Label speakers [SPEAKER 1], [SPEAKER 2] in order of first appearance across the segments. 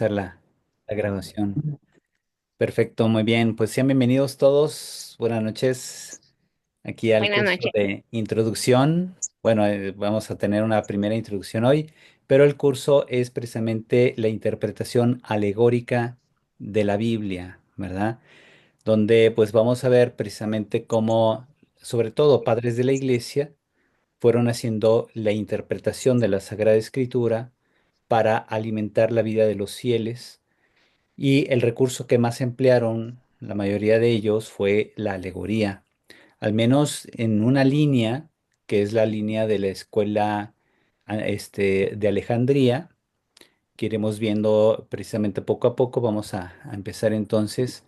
[SPEAKER 1] empezar la grabación. Perfecto, muy bien. Pues sean bienvenidos todos. Buenas noches aquí al
[SPEAKER 2] Buenas
[SPEAKER 1] curso
[SPEAKER 2] noches.
[SPEAKER 1] de introducción. Bueno, vamos a tener una primera introducción hoy, pero el curso es precisamente la interpretación alegórica de la Biblia, ¿verdad? Donde pues vamos a ver precisamente cómo, sobre todo padres de la iglesia, fueron haciendo la interpretación de la Sagrada Escritura para alimentar la vida de los fieles, y el recurso que más emplearon la mayoría de ellos fue la alegoría, al menos en una línea que es la línea de la escuela de Alejandría, que iremos viendo precisamente poco a poco. Vamos a empezar entonces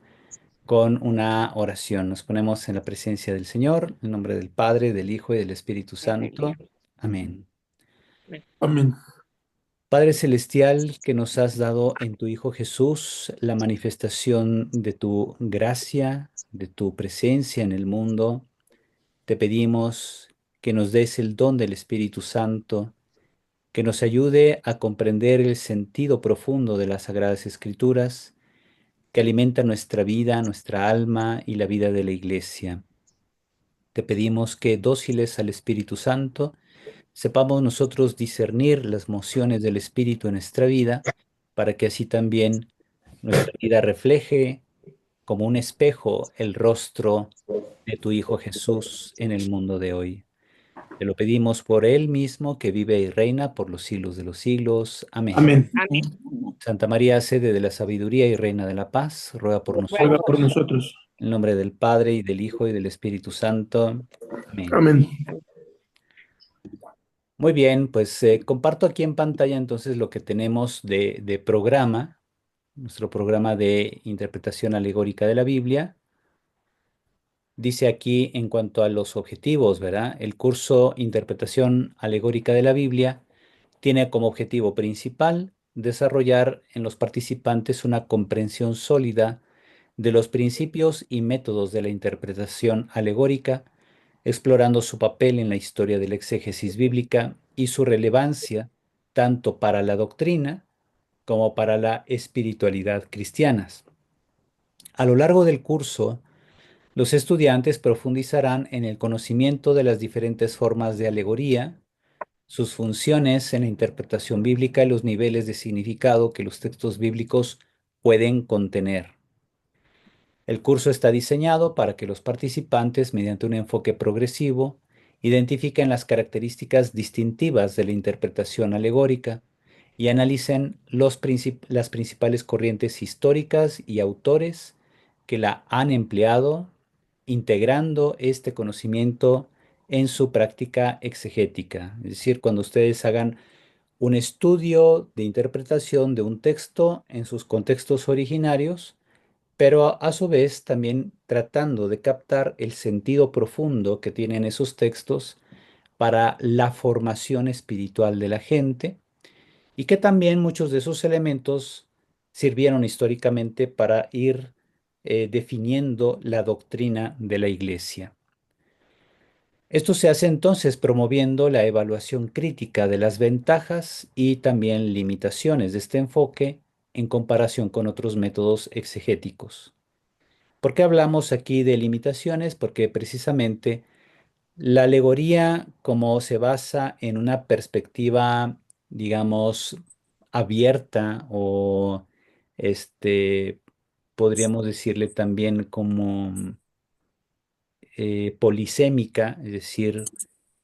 [SPEAKER 1] con una oración. Nos ponemos en la presencia del Señor, en nombre del Padre, del Hijo y del Espíritu Santo. Amén.
[SPEAKER 3] Amén.
[SPEAKER 1] Padre Celestial, que nos has dado en tu Hijo Jesús la manifestación de tu gracia, de tu presencia en el mundo, te pedimos que nos des el don del Espíritu Santo, que nos ayude a comprender el sentido profundo de las Sagradas Escrituras, que alimenta nuestra vida, nuestra alma y la vida de la Iglesia. Te pedimos que, dóciles al Espíritu Santo, sepamos nosotros discernir las mociones del Espíritu en nuestra vida, para que así también nuestra vida refleje como un espejo el rostro de tu Hijo Jesús en el mundo de hoy. Te lo pedimos por Él mismo, que vive y reina por los siglos de los siglos. Amén.
[SPEAKER 3] Amén.
[SPEAKER 2] Amén.
[SPEAKER 1] Santa María, sede de la sabiduría y reina de la paz, ruega por
[SPEAKER 2] Ruega
[SPEAKER 3] Ruega
[SPEAKER 2] por
[SPEAKER 3] por
[SPEAKER 1] nosotros.
[SPEAKER 3] nosotros.
[SPEAKER 1] En el nombre del Padre, y del Hijo, y del Espíritu Santo. Amén.
[SPEAKER 3] Amén.
[SPEAKER 1] Muy bien, pues comparto aquí en pantalla entonces lo que tenemos de programa, nuestro programa de interpretación alegórica de la Biblia. Dice aquí en cuanto a los objetivos, ¿verdad? El curso Interpretación Alegórica de la Biblia tiene como objetivo principal desarrollar en los participantes una comprensión sólida de los principios y métodos de la interpretación alegórica, explorando su papel en la historia de la exégesis bíblica y su relevancia tanto para la doctrina como para la espiritualidad cristianas. A lo largo del curso, los estudiantes profundizarán en el conocimiento de las diferentes formas de alegoría, sus funciones en la interpretación bíblica y los niveles de significado que los textos bíblicos pueden contener. El curso está diseñado para que los participantes, mediante un enfoque progresivo, identifiquen las características distintivas de la interpretación alegórica y analicen las principales corrientes históricas y autores que la han empleado, integrando este conocimiento en su práctica exegética. Es decir, cuando ustedes hagan un estudio de interpretación de un texto en sus contextos originarios, pero a su vez también tratando de captar el sentido profundo que tienen esos textos para la formación espiritual de la gente, y que también muchos de esos elementos sirvieron históricamente para ir definiendo la doctrina de la Iglesia. Esto se hace entonces promoviendo la evaluación crítica de las ventajas y también limitaciones de este enfoque en comparación con otros métodos exegéticos. ¿Por qué hablamos aquí de limitaciones? Porque precisamente la alegoría, como se basa en una perspectiva, digamos, abierta, o este, podríamos decirle también como polisémica, es decir,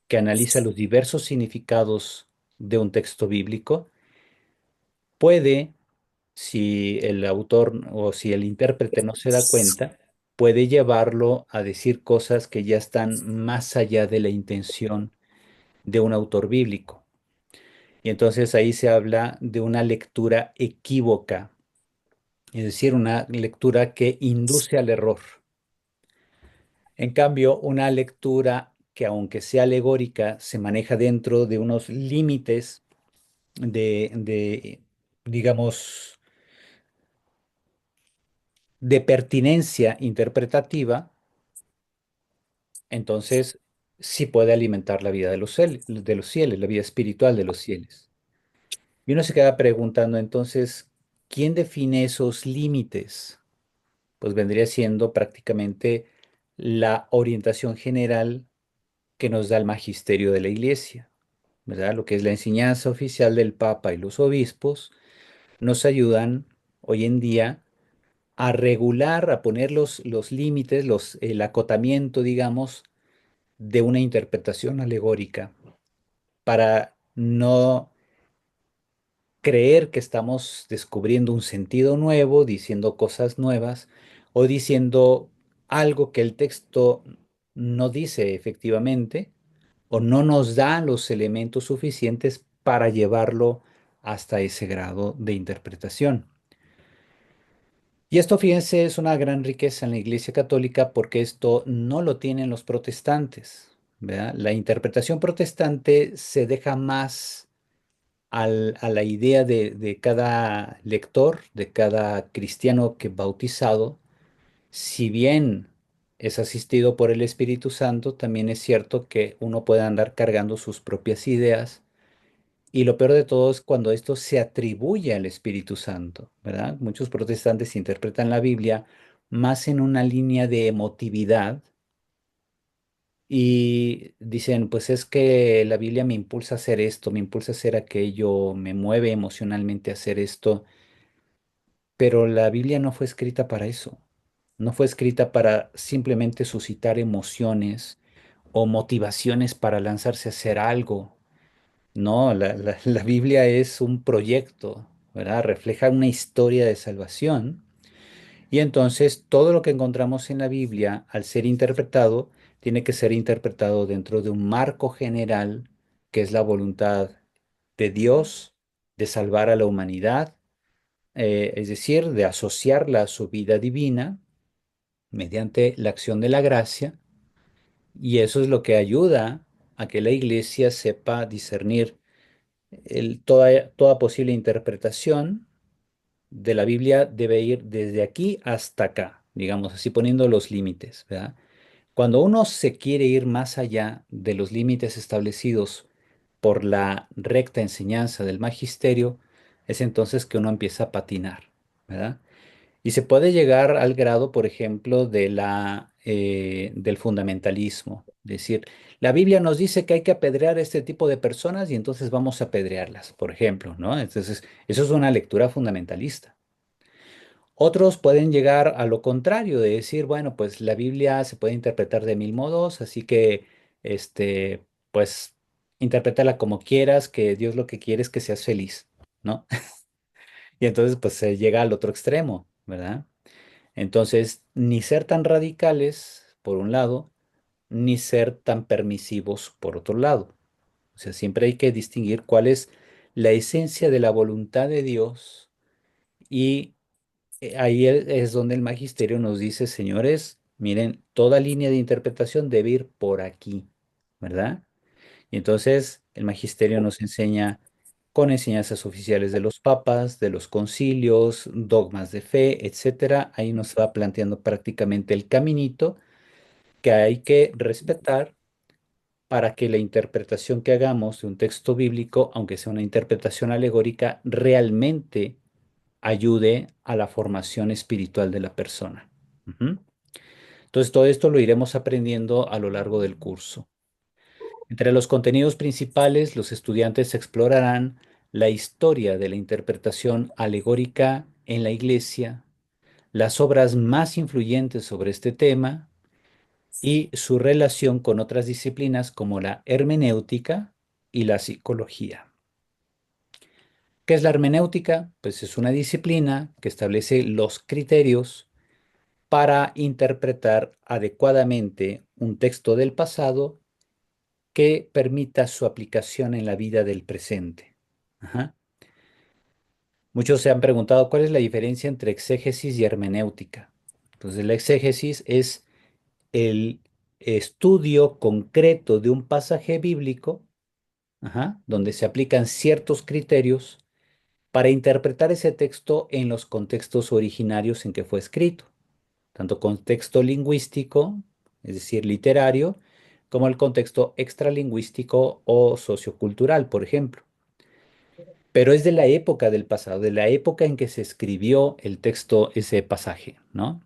[SPEAKER 1] que analiza los diversos significados de un texto bíblico, puede, si el autor o si el intérprete no se da cuenta, puede llevarlo a decir cosas que ya están más allá de la intención de un autor bíblico. Y entonces ahí se habla de una lectura equívoca, es decir, una lectura que induce al error. En cambio, una lectura que, aunque sea alegórica, se maneja dentro de unos límites de, digamos, de pertinencia interpretativa, entonces sí puede alimentar la vida de los fieles, la vida espiritual de los fieles. Y uno se queda preguntando entonces, ¿quién define esos límites? Pues vendría siendo prácticamente la orientación general que nos da el magisterio de la Iglesia, ¿verdad? Lo que es la enseñanza oficial del Papa y los obispos nos ayudan hoy en día a regular, a poner los límites, el acotamiento, digamos, de una interpretación alegórica para no creer que estamos descubriendo un sentido nuevo, diciendo cosas nuevas o diciendo algo que el texto no dice efectivamente o no nos da los elementos suficientes para llevarlo hasta ese grado de interpretación. Y esto, fíjense, es una gran riqueza en la Iglesia Católica porque esto no lo tienen los protestantes, ¿verdad? La interpretación protestante se deja más a la idea de cada lector, de cada cristiano que bautizado, si bien es asistido por el Espíritu Santo, también es cierto que uno puede andar cargando sus propias ideas. Y lo peor de todo es cuando esto se atribuye al Espíritu Santo, ¿verdad? Muchos protestantes interpretan la Biblia más en una línea de emotividad y dicen, pues es que la Biblia me impulsa a hacer esto, me impulsa a hacer aquello, me mueve emocionalmente a hacer esto, pero la Biblia no fue escrita para eso. No fue escrita para simplemente suscitar emociones o motivaciones para lanzarse a hacer algo. No, la Biblia es un proyecto, ¿verdad? Refleja una historia de salvación. Y entonces todo lo que encontramos en la Biblia, al ser interpretado, tiene que ser interpretado dentro de un marco general, que es la voluntad de Dios de salvar a la humanidad, es decir, de asociarla a su vida divina mediante la acción de la gracia. Y eso es lo que ayuda a que la iglesia sepa discernir toda posible interpretación de la Biblia debe ir desde aquí hasta acá, digamos así, poniendo los límites, ¿verdad? Cuando uno se quiere ir más allá de los límites establecidos por la recta enseñanza del magisterio, es entonces que uno empieza a patinar, ¿verdad? Y se puede llegar al grado, por ejemplo, del fundamentalismo. Es decir, la Biblia nos dice que hay que apedrear a este tipo de personas y entonces vamos a apedrearlas, por ejemplo, ¿no? Entonces, eso es una lectura fundamentalista. Otros pueden llegar a lo contrario, de decir, bueno, pues la Biblia se puede interpretar de mil modos, así que, pues, interprétala como quieras, que Dios lo que quiere es que seas feliz, ¿no? Y entonces, pues, se llega al otro extremo, ¿verdad? Entonces, ni ser tan radicales, por un lado, ni ser tan permisivos, por otro lado. O sea, siempre hay que distinguir cuál es la esencia de la voluntad de Dios y ahí es donde el magisterio nos dice, señores, miren, toda línea de interpretación debe ir por aquí, ¿verdad? Y entonces el magisterio nos enseña con enseñanzas oficiales de los papas, de los concilios, dogmas de fe, etcétera. Ahí nos va planteando prácticamente el caminito que hay que respetar para que la interpretación que hagamos de un texto bíblico, aunque sea una interpretación alegórica, realmente ayude a la formación espiritual de la persona. Ujú. Entonces, todo esto lo iremos aprendiendo a lo largo del curso. Entre los contenidos principales, los estudiantes explorarán la historia de la interpretación alegórica en la Iglesia, las obras más influyentes sobre este tema y su relación con otras disciplinas como la hermenéutica y la psicología. ¿Qué es la hermenéutica? Pues es una disciplina que establece los criterios para interpretar adecuadamente un texto del pasado que permita su aplicación en la vida del presente. Ajá. Muchos se han preguntado cuál es la diferencia entre exégesis y hermenéutica. Entonces, la exégesis es el estudio concreto de un pasaje bíblico, ajá, donde se aplican ciertos criterios para interpretar ese texto en los contextos originarios en que fue escrito, tanto contexto lingüístico, es decir, literario, como el contexto extralingüístico o sociocultural, por ejemplo. pero es de la época del pasado, de la época en que se escribió el texto, ese pasaje, ¿no?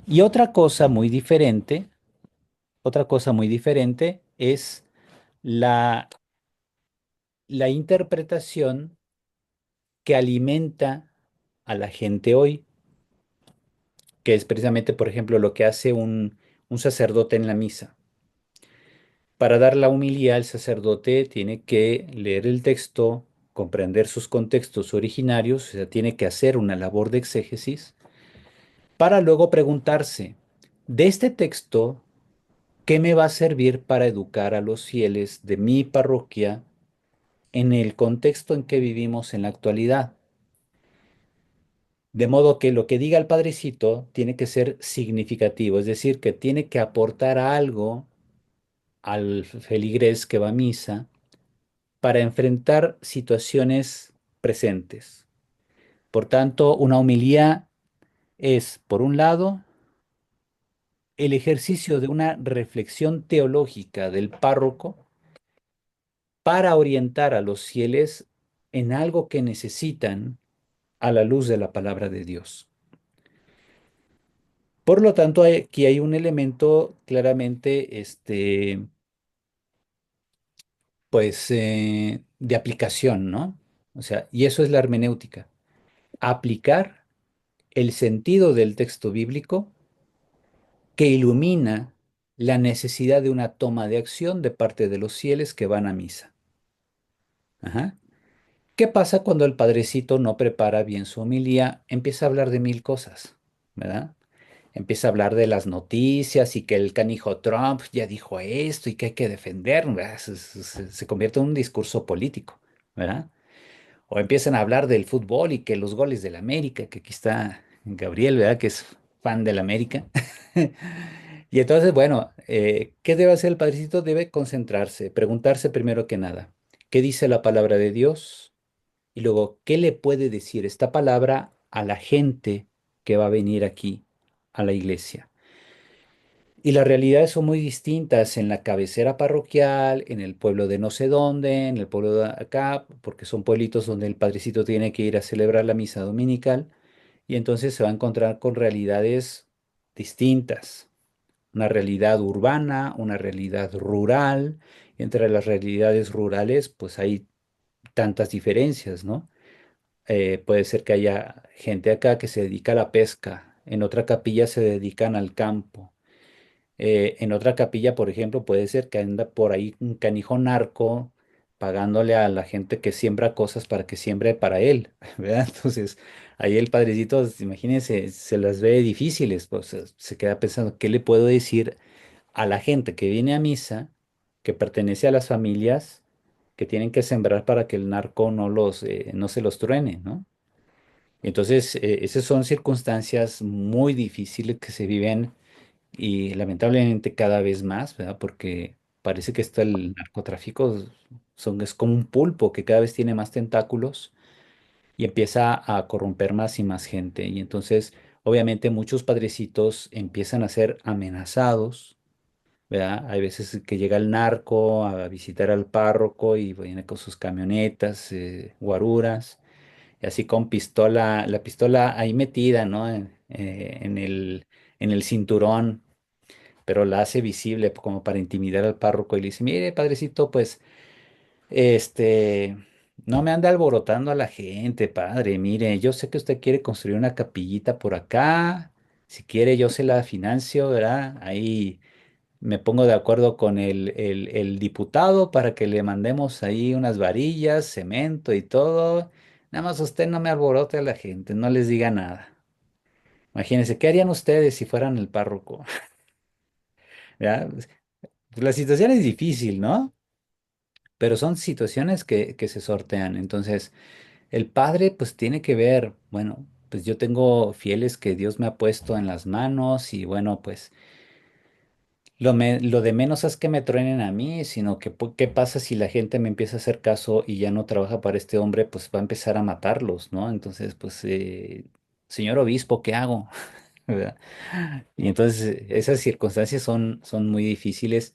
[SPEAKER 1] Y otra cosa muy diferente es la, la interpretación que alimenta a la gente hoy, que es precisamente, por ejemplo, lo que hace un sacerdote en la misa. Para dar la homilía, el sacerdote tiene que leer el texto, comprender sus contextos originarios, o sea, tiene que hacer una labor de exégesis, para luego preguntarse, de este texto, ¿qué me va a servir para educar a los fieles de mi parroquia en el contexto en que vivimos en la actualidad? De modo que lo que diga el padrecito tiene que ser significativo, es decir, que tiene que aportar algo al feligrés que va a misa para enfrentar situaciones presentes. Por tanto, una homilía es, por un lado, el ejercicio de una reflexión teológica del párroco para orientar a los fieles en algo que necesitan a la luz de la palabra de Dios. Por lo tanto, aquí hay un elemento claramente, pues, de aplicación, ¿no? O sea, y eso es la hermenéutica, aplicar el sentido del texto bíblico que ilumina la necesidad de una toma de acción de parte de los fieles que van a misa. Ajá. ¿Qué pasa cuando el padrecito no prepara bien su homilía? Empieza a hablar de mil cosas, ¿verdad? Empieza a hablar de las noticias y que el canijo Trump ya dijo esto y que hay que defender, ¿verdad? Se convierte en un discurso político, ¿verdad? O empiezan a hablar del fútbol y que los goles del América, que aquí está Gabriel, ¿verdad? Que es fan del América. Y entonces, bueno, ¿qué debe hacer el padrecito? Debe concentrarse, preguntarse primero que nada, ¿qué dice la palabra de Dios? Y luego, ¿qué le puede decir esta palabra a la gente que va a venir aquí a la iglesia? Y las realidades son muy distintas en la cabecera parroquial, en el pueblo de no sé dónde, en el pueblo de acá, porque son pueblitos donde el padrecito tiene que ir a celebrar la misa dominical y entonces se va a encontrar con realidades distintas. Una realidad urbana, una realidad rural. Entre las realidades rurales, pues hay tantas diferencias, ¿no? Puede ser que haya gente acá que se dedica a la pesca, en otra capilla se dedican al campo. En otra capilla, por ejemplo, puede ser que anda por ahí un canijo narco pagándole a la gente que siembra cosas para que siembre para él, ¿verdad? Entonces, ahí el padrecito, imagínense, se las ve difíciles, pues se queda pensando, ¿qué le puedo decir a la gente que viene a misa, que pertenece a las familias que tienen que sembrar para que el narco no se los truene, ¿no? Entonces, esas son circunstancias muy difíciles que se viven y lamentablemente cada vez más, ¿verdad? Porque parece que está el narcotráfico, es como un pulpo que cada vez tiene más tentáculos y empieza a corromper más y más gente. Y entonces, obviamente, muchos padrecitos empiezan a ser amenazados, ¿verdad? Hay veces que llega el narco a visitar al párroco y viene con sus camionetas, guaruras, y así con pistola, la pistola ahí metida, ¿no? En el cinturón, pero la hace visible como para intimidar al párroco y le dice, mire, padrecito, pues, este, no me ande alborotando a la gente, padre, mire, yo sé que usted quiere construir una capillita por acá, si quiere yo se la financio, ¿verdad? Ahí me pongo de acuerdo con el diputado para que le mandemos ahí unas varillas, cemento y todo. Nada más usted no me alborote a la gente, no les diga nada. Imagínense, ¿qué harían ustedes si fueran el párroco? ¿Ya? Pues, la situación es difícil, ¿no? Pero son situaciones que se sortean. Entonces, el padre pues tiene que ver, bueno, pues yo tengo fieles que Dios me ha puesto en las manos y bueno, pues lo de menos es que me truenen a mí, sino que qué pasa si la gente me empieza a hacer caso y ya no trabaja para este hombre, pues va a empezar a matarlos, ¿no? Entonces, pues, señor obispo, ¿qué hago? ¿Verdad? Y entonces esas circunstancias son muy difíciles.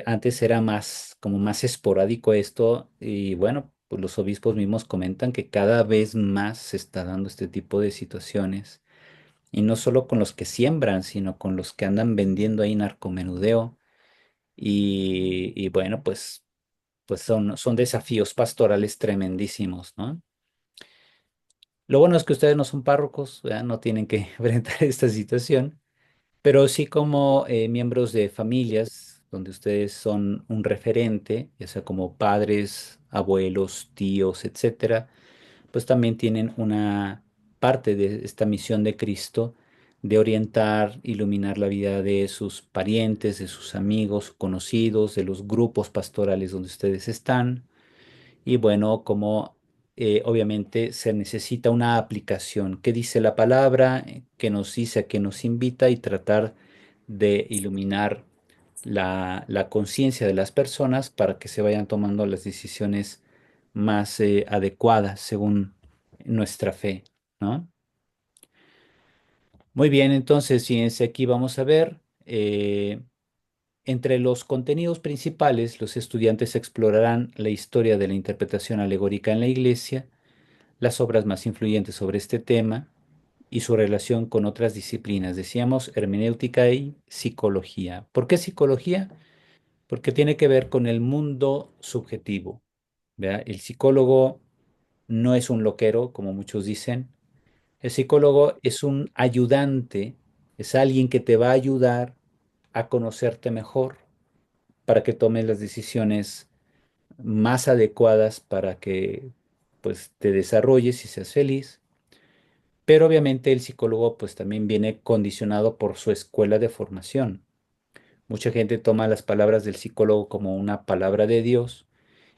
[SPEAKER 1] Antes era más, como más esporádico esto, y bueno, pues los obispos mismos comentan que cada vez más se está dando este tipo de situaciones. Y no solo con los que siembran, sino con los que andan vendiendo ahí narcomenudeo. Y bueno, pues son desafíos pastorales tremendísimos, ¿no? Lo bueno es que ustedes no son párrocos, ¿verdad? No tienen que enfrentar esta situación, pero sí como miembros de familias donde ustedes son un referente, ya sea como padres, abuelos, tíos, etcétera, pues también tienen una parte de esta misión de Cristo de orientar, iluminar la vida de sus parientes, de sus amigos, conocidos, de los grupos pastorales donde ustedes están. Y bueno, como obviamente se necesita una aplicación. ¿Qué dice la palabra? ¿Qué nos dice? ¿A qué nos invita? Y tratar de iluminar la conciencia de las personas para que se vayan tomando las decisiones más adecuadas según nuestra fe, ¿no? Muy bien, entonces, fíjense, aquí vamos a ver, entre los contenidos principales, los estudiantes explorarán la historia de la interpretación alegórica en la Iglesia, las obras más influyentes sobre este tema y su relación con otras disciplinas. Decíamos hermenéutica y psicología. ¿Por qué psicología? Porque tiene que ver con el mundo subjetivo. ¿Verdad? El psicólogo no es un loquero, como muchos dicen. El psicólogo es un ayudante, es alguien que te va a ayudar a conocerte mejor para que tomes las decisiones más adecuadas para que pues te desarrolles y seas feliz. Pero obviamente el psicólogo pues también viene condicionado por su escuela de formación. Mucha gente toma las palabras del psicólogo como una palabra de Dios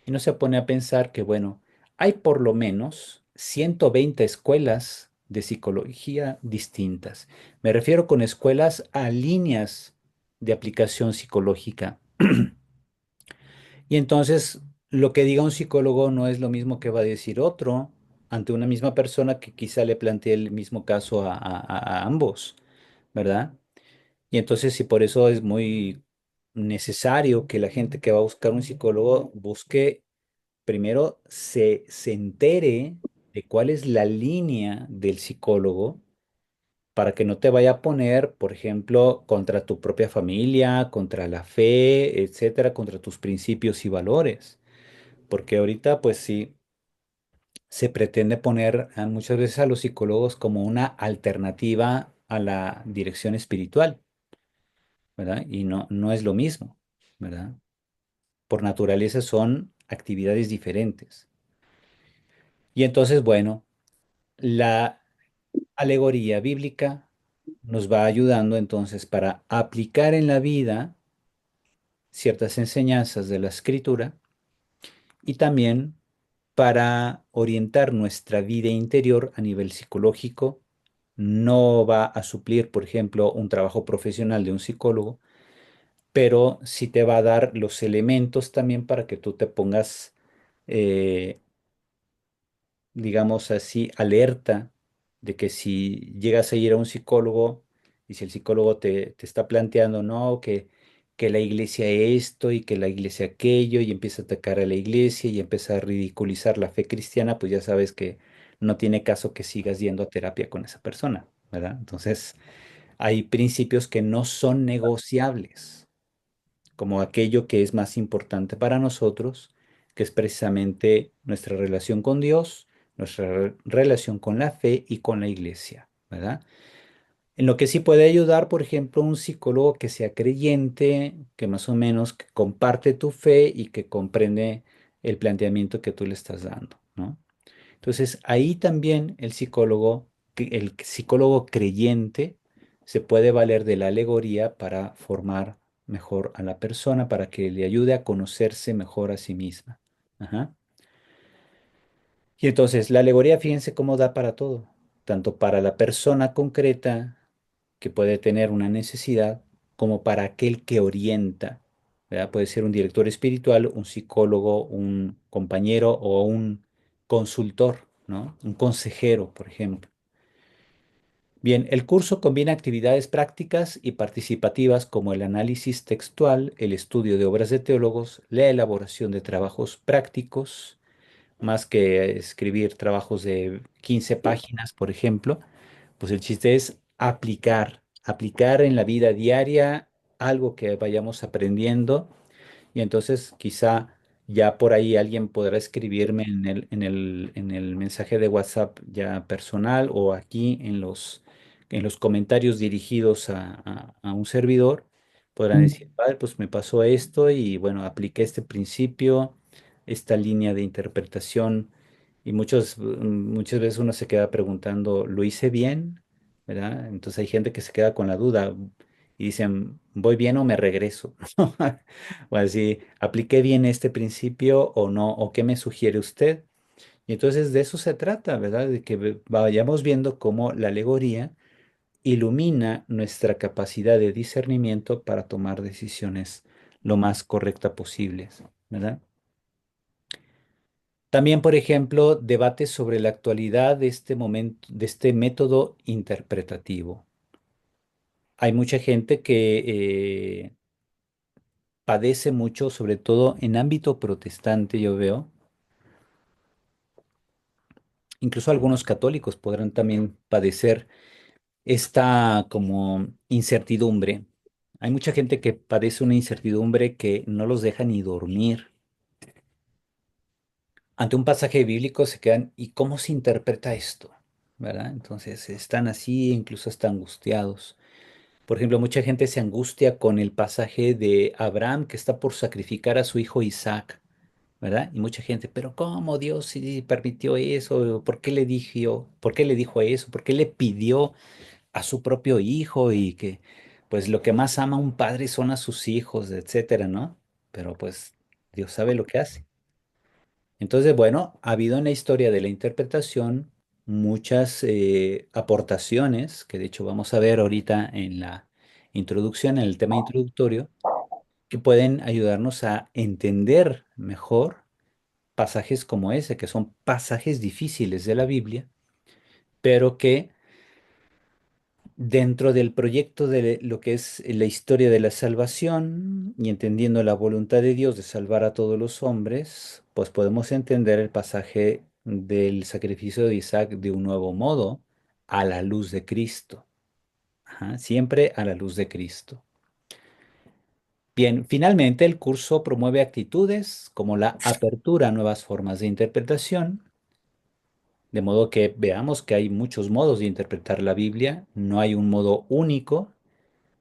[SPEAKER 1] y no se pone a pensar que, bueno, hay por lo menos 120 escuelas de psicología distintas. Me refiero con escuelas a líneas de aplicación psicológica. Y entonces, lo que diga un psicólogo no es lo mismo que va a decir otro ante una misma persona que quizá le plantee el mismo caso a ambos, ¿verdad? Y entonces, si por eso es muy necesario que la gente que va a buscar un psicólogo busque, primero se entere de cuál es la línea del psicólogo para que no te vaya a poner, por ejemplo, contra tu propia familia, contra la fe, etcétera, contra tus principios y valores. Porque ahorita, pues sí, se pretende poner muchas veces a los psicólogos como una alternativa a la dirección espiritual, ¿verdad? Y no es lo mismo, ¿verdad? Por naturaleza son actividades diferentes. Y entonces, bueno, la alegoría bíblica nos va ayudando entonces para aplicar en la vida ciertas enseñanzas de la escritura y también para orientar nuestra vida interior a nivel psicológico. No va a suplir, por ejemplo, un trabajo profesional de un psicólogo, pero sí te va a dar los elementos también para que tú te pongas, eh, digamos así, alerta de que si llegas a ir a un psicólogo y si el psicólogo te está planteando, no, que la iglesia esto y que la iglesia aquello y empieza a atacar a la iglesia y empieza a ridiculizar la fe cristiana, pues ya sabes que no tiene caso que sigas yendo a terapia con esa persona, ¿verdad? Entonces, hay principios que no son negociables, como aquello que es más importante para nosotros, que es precisamente nuestra relación con Dios, nuestra relación con la fe y con la iglesia, ¿verdad? En lo que sí puede ayudar, por ejemplo, un psicólogo que sea creyente, que más o menos que comparte tu fe y que comprende el planteamiento que tú le estás dando, ¿no? Entonces, ahí también el psicólogo creyente se puede valer de la alegoría para formar mejor a la persona, para que le ayude a conocerse mejor a sí misma. Ajá. Y entonces, la alegoría, fíjense cómo da para todo, tanto para la persona concreta que puede tener una necesidad, como para aquel que orienta, ¿verdad? Puede ser un director espiritual, un psicólogo, un compañero o un consultor, ¿no? Un consejero, por ejemplo. Bien, el curso combina actividades prácticas y participativas como el análisis textual, el estudio de obras de teólogos, la elaboración de trabajos prácticos, más que escribir trabajos de 15 páginas, por ejemplo, pues el chiste es aplicar en la vida diaria algo que vayamos aprendiendo y entonces quizá ya por ahí alguien podrá escribirme en el mensaje de WhatsApp ya personal o aquí en los comentarios dirigidos a un servidor. Podrán decir, "Padre, pues me pasó esto y bueno, apliqué este principio, esta línea de interpretación". Y muchas veces uno se queda preguntando, ¿lo hice bien? ¿Verdad? Entonces hay gente que se queda con la duda y dicen, ¿voy bien o me regreso? O así, ¿apliqué bien este principio o no? ¿O qué me sugiere usted? Y entonces de eso se trata, ¿verdad? De que vayamos viendo cómo la alegoría ilumina nuestra capacidad de discernimiento para tomar decisiones lo más correcta posibles, ¿verdad? También, por ejemplo, debates sobre la actualidad de este momento, de este método interpretativo. Hay mucha gente que padece mucho, sobre todo en ámbito protestante, yo veo. Incluso algunos católicos podrán también padecer esta como incertidumbre. Hay mucha gente que padece una incertidumbre que no los deja ni dormir. Ante un pasaje bíblico se quedan, ¿y cómo se interpreta esto? ¿Verdad? Entonces están así, incluso están angustiados. Por ejemplo, mucha gente se angustia con el pasaje de Abraham que está por sacrificar a su hijo Isaac, ¿verdad? Y mucha gente, pero ¿cómo Dios sí permitió eso? ¿Por qué le dijo eso? ¿Por qué le pidió a su propio hijo? Y que, pues, lo que más ama un padre son a sus hijos, etcétera, ¿no? Pero pues Dios sabe lo que hace. Entonces, bueno, ha habido en la historia de la interpretación muchas aportaciones, que de hecho vamos a ver ahorita en la introducción, en el tema introductorio, que pueden ayudarnos a entender mejor pasajes como ese, que son pasajes difíciles de la Biblia, pero que dentro del proyecto de lo que es la historia de la salvación y entendiendo la voluntad de Dios de salvar a todos los hombres, pues podemos entender el pasaje del sacrificio de Isaac de un nuevo modo, a la luz de Cristo. Ajá, siempre a la luz de Cristo. Bien, finalmente el curso promueve actitudes como la apertura a nuevas formas de interpretación. De modo que veamos que hay muchos modos de interpretar la Biblia, no hay un modo único,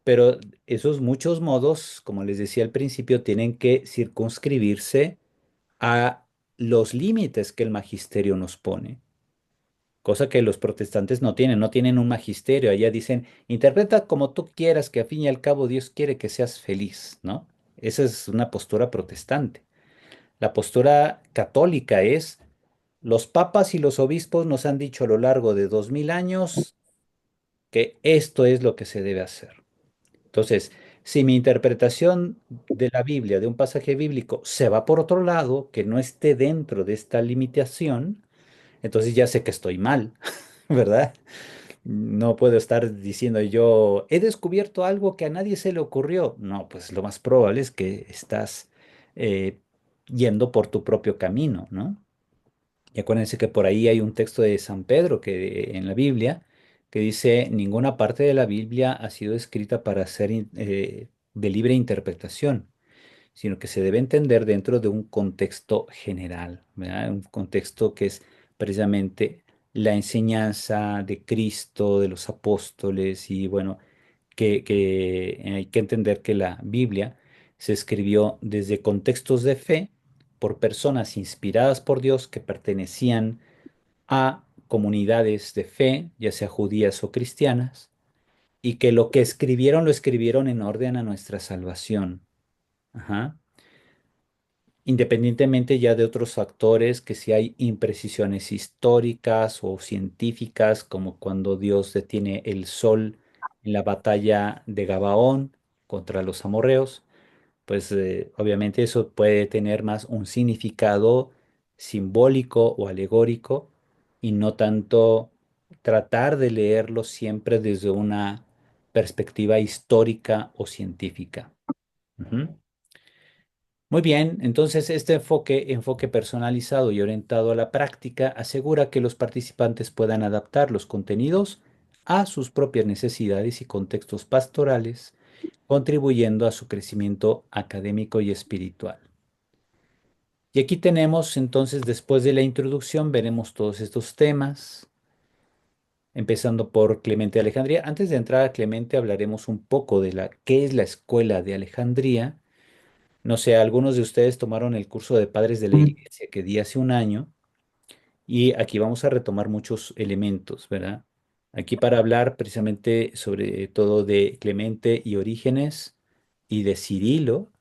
[SPEAKER 1] pero esos muchos modos, como les decía al principio, tienen que circunscribirse a los límites que el magisterio nos pone, cosa que los protestantes no tienen un magisterio, allá dicen, interpreta como tú quieras, que a fin y al cabo Dios quiere que seas feliz, ¿no? Esa es una postura protestante. La postura católica es los papas y los obispos nos han dicho a lo largo de 2000 años que esto es lo que se debe hacer. Entonces, si mi interpretación de la Biblia, de un pasaje bíblico, se va por otro lado, que no esté dentro de esta limitación, entonces ya sé que estoy mal, ¿verdad? No puedo estar diciendo yo, he descubierto algo que a nadie se le ocurrió. No, pues lo más probable es que estás eh, yendo por tu propio camino, ¿no? Y acuérdense que por ahí hay un texto de San Pedro que en la Biblia que dice, ninguna parte de la Biblia ha sido escrita para ser de libre interpretación, sino que se debe entender dentro de un contexto general, ¿verdad? Un contexto que es precisamente la enseñanza de Cristo, de los apóstoles, y bueno, que hay que entender que la Biblia se escribió desde contextos de fe por personas inspiradas por Dios que pertenecían a comunidades de fe, ya sea judías o cristianas, y que lo que escribieron lo escribieron en orden a nuestra salvación. Ajá. Independientemente ya de otros factores, que si hay imprecisiones históricas o científicas, como cuando Dios detiene el sol en la batalla de Gabaón contra los amorreos, pues obviamente eso puede tener más un significado simbólico o alegórico y no tanto tratar de leerlo siempre desde una perspectiva histórica o científica. Ujú. Muy bien, entonces este enfoque personalizado y orientado a la práctica asegura que los participantes puedan adaptar los contenidos a sus propias necesidades y contextos pastorales, contribuyendo a su crecimiento académico y espiritual. Y aquí tenemos entonces, después de la introducción, veremos todos estos temas, empezando por Clemente de Alejandría. Antes de entrar a Clemente, hablaremos un poco de qué es la escuela de Alejandría. No sé, algunos de ustedes tomaron el curso de Padres de la Iglesia que di hace un año y aquí vamos a retomar muchos elementos, ¿verdad? Aquí para hablar precisamente sobre todo de Clemente y Orígenes y de Cirilo,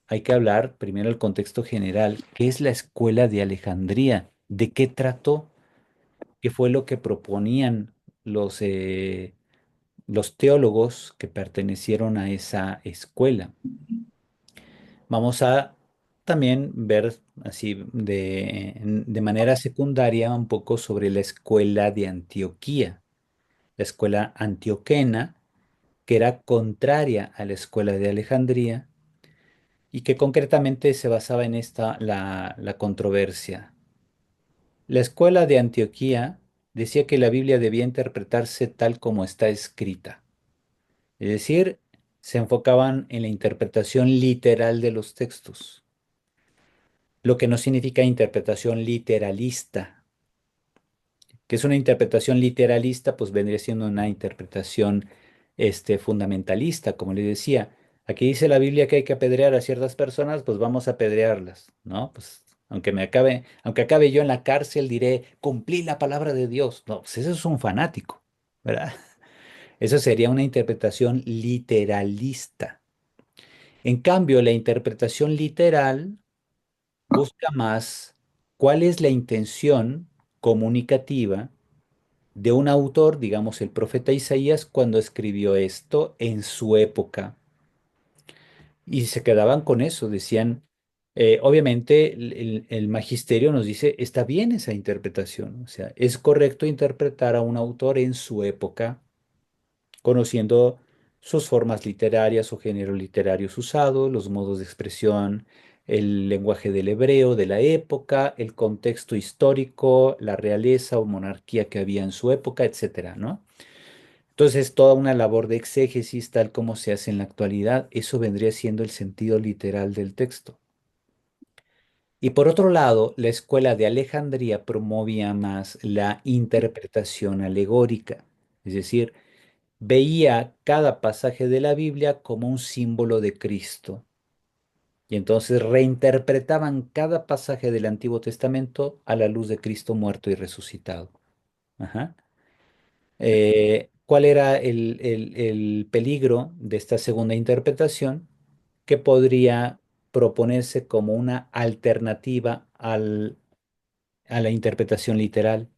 [SPEAKER 1] hay que hablar primero el contexto general. ¿Qué es la escuela de Alejandría? ¿De qué trató? ¿Qué fue lo que proponían los teólogos que pertenecieron a esa escuela? Vamos a también ver así de manera secundaria un poco sobre la escuela de Antioquía, la escuela antioquena, que era contraria a la escuela de Alejandría y que concretamente se basaba en la controversia. La escuela de Antioquía decía que la Biblia debía interpretarse tal como está escrita, es decir, se enfocaban en la interpretación literal de los textos, lo que no significa interpretación literalista. Que es una interpretación literalista, pues vendría siendo una interpretación fundamentalista, como le decía. Aquí dice la Biblia que hay que apedrear a ciertas personas, pues vamos a apedrearlas, ¿no? Pues aunque acabe yo en la cárcel, diré, cumplí la palabra de Dios. No, pues eso es un fanático, ¿verdad? Eso sería una interpretación literalista. En cambio, la interpretación literal busca más cuál es la intención comunicativa de un autor, digamos el profeta Isaías, cuando escribió esto en su época. Y se quedaban con eso, decían, obviamente el magisterio nos dice, está bien esa interpretación, o sea, es correcto interpretar a un autor en su época conociendo sus formas literarias o géneros literarios usados, los modos de expresión, el lenguaje del hebreo de la época, el contexto histórico, la realeza o monarquía que había en su época, etcétera, ¿no? Entonces, toda una labor de exégesis, tal como se hace en la actualidad, eso vendría siendo el sentido literal del texto. Y por otro lado, la escuela de Alejandría promovía más la interpretación alegórica, es decir, veía cada pasaje de la Biblia como un símbolo de Cristo. Y entonces reinterpretaban cada pasaje del Antiguo Testamento a la luz de Cristo muerto y resucitado. Ajá. ¿Cuál era el peligro de esta segunda interpretación? Que podría proponerse como una alternativa a la interpretación literal.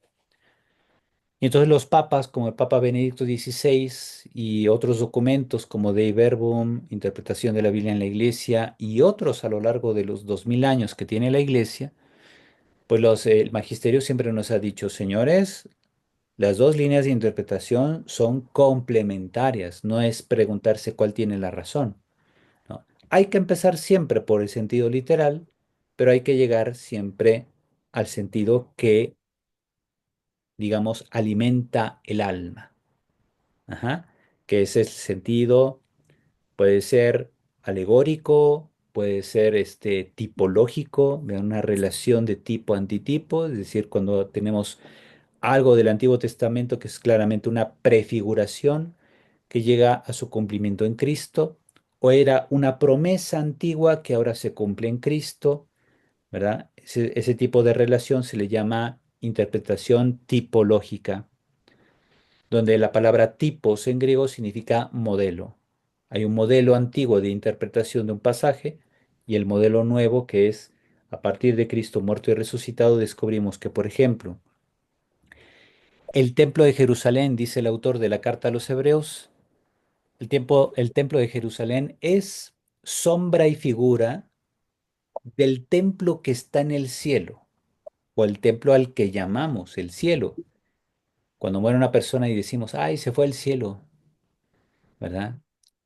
[SPEAKER 1] Y entonces los papas, como el Papa Benedicto XVI y otros documentos como Dei Verbum, Interpretación de la Biblia en la Iglesia y otros a lo largo de los 2000 años que tiene la Iglesia, pues el magisterio siempre nos ha dicho, señores, las dos líneas de interpretación son complementarias, no es preguntarse cuál tiene la razón, ¿no? Hay que empezar siempre por el sentido literal, pero hay que llegar siempre al sentido que, digamos, alimenta el alma. Ajá, que es el sentido, puede ser alegórico, puede ser tipológico, de una relación de tipo-antitipo, es decir, cuando tenemos algo del Antiguo Testamento que es claramente una prefiguración que llega a su cumplimiento en Cristo, o era una promesa antigua que ahora se cumple en Cristo, ¿verdad? Ese tipo de relación se le llama interpretación tipológica, donde la palabra tipos en griego significa modelo. Hay un modelo antiguo de interpretación de un pasaje y el modelo nuevo que es a partir de Cristo muerto y resucitado descubrimos que, por ejemplo, el templo de Jerusalén, dice el autor de la carta a los Hebreos, el templo de Jerusalén es sombra y figura del templo que está en el cielo, o el templo al que llamamos el cielo. Cuando muere una persona y decimos, ay, se fue al cielo, ¿verdad?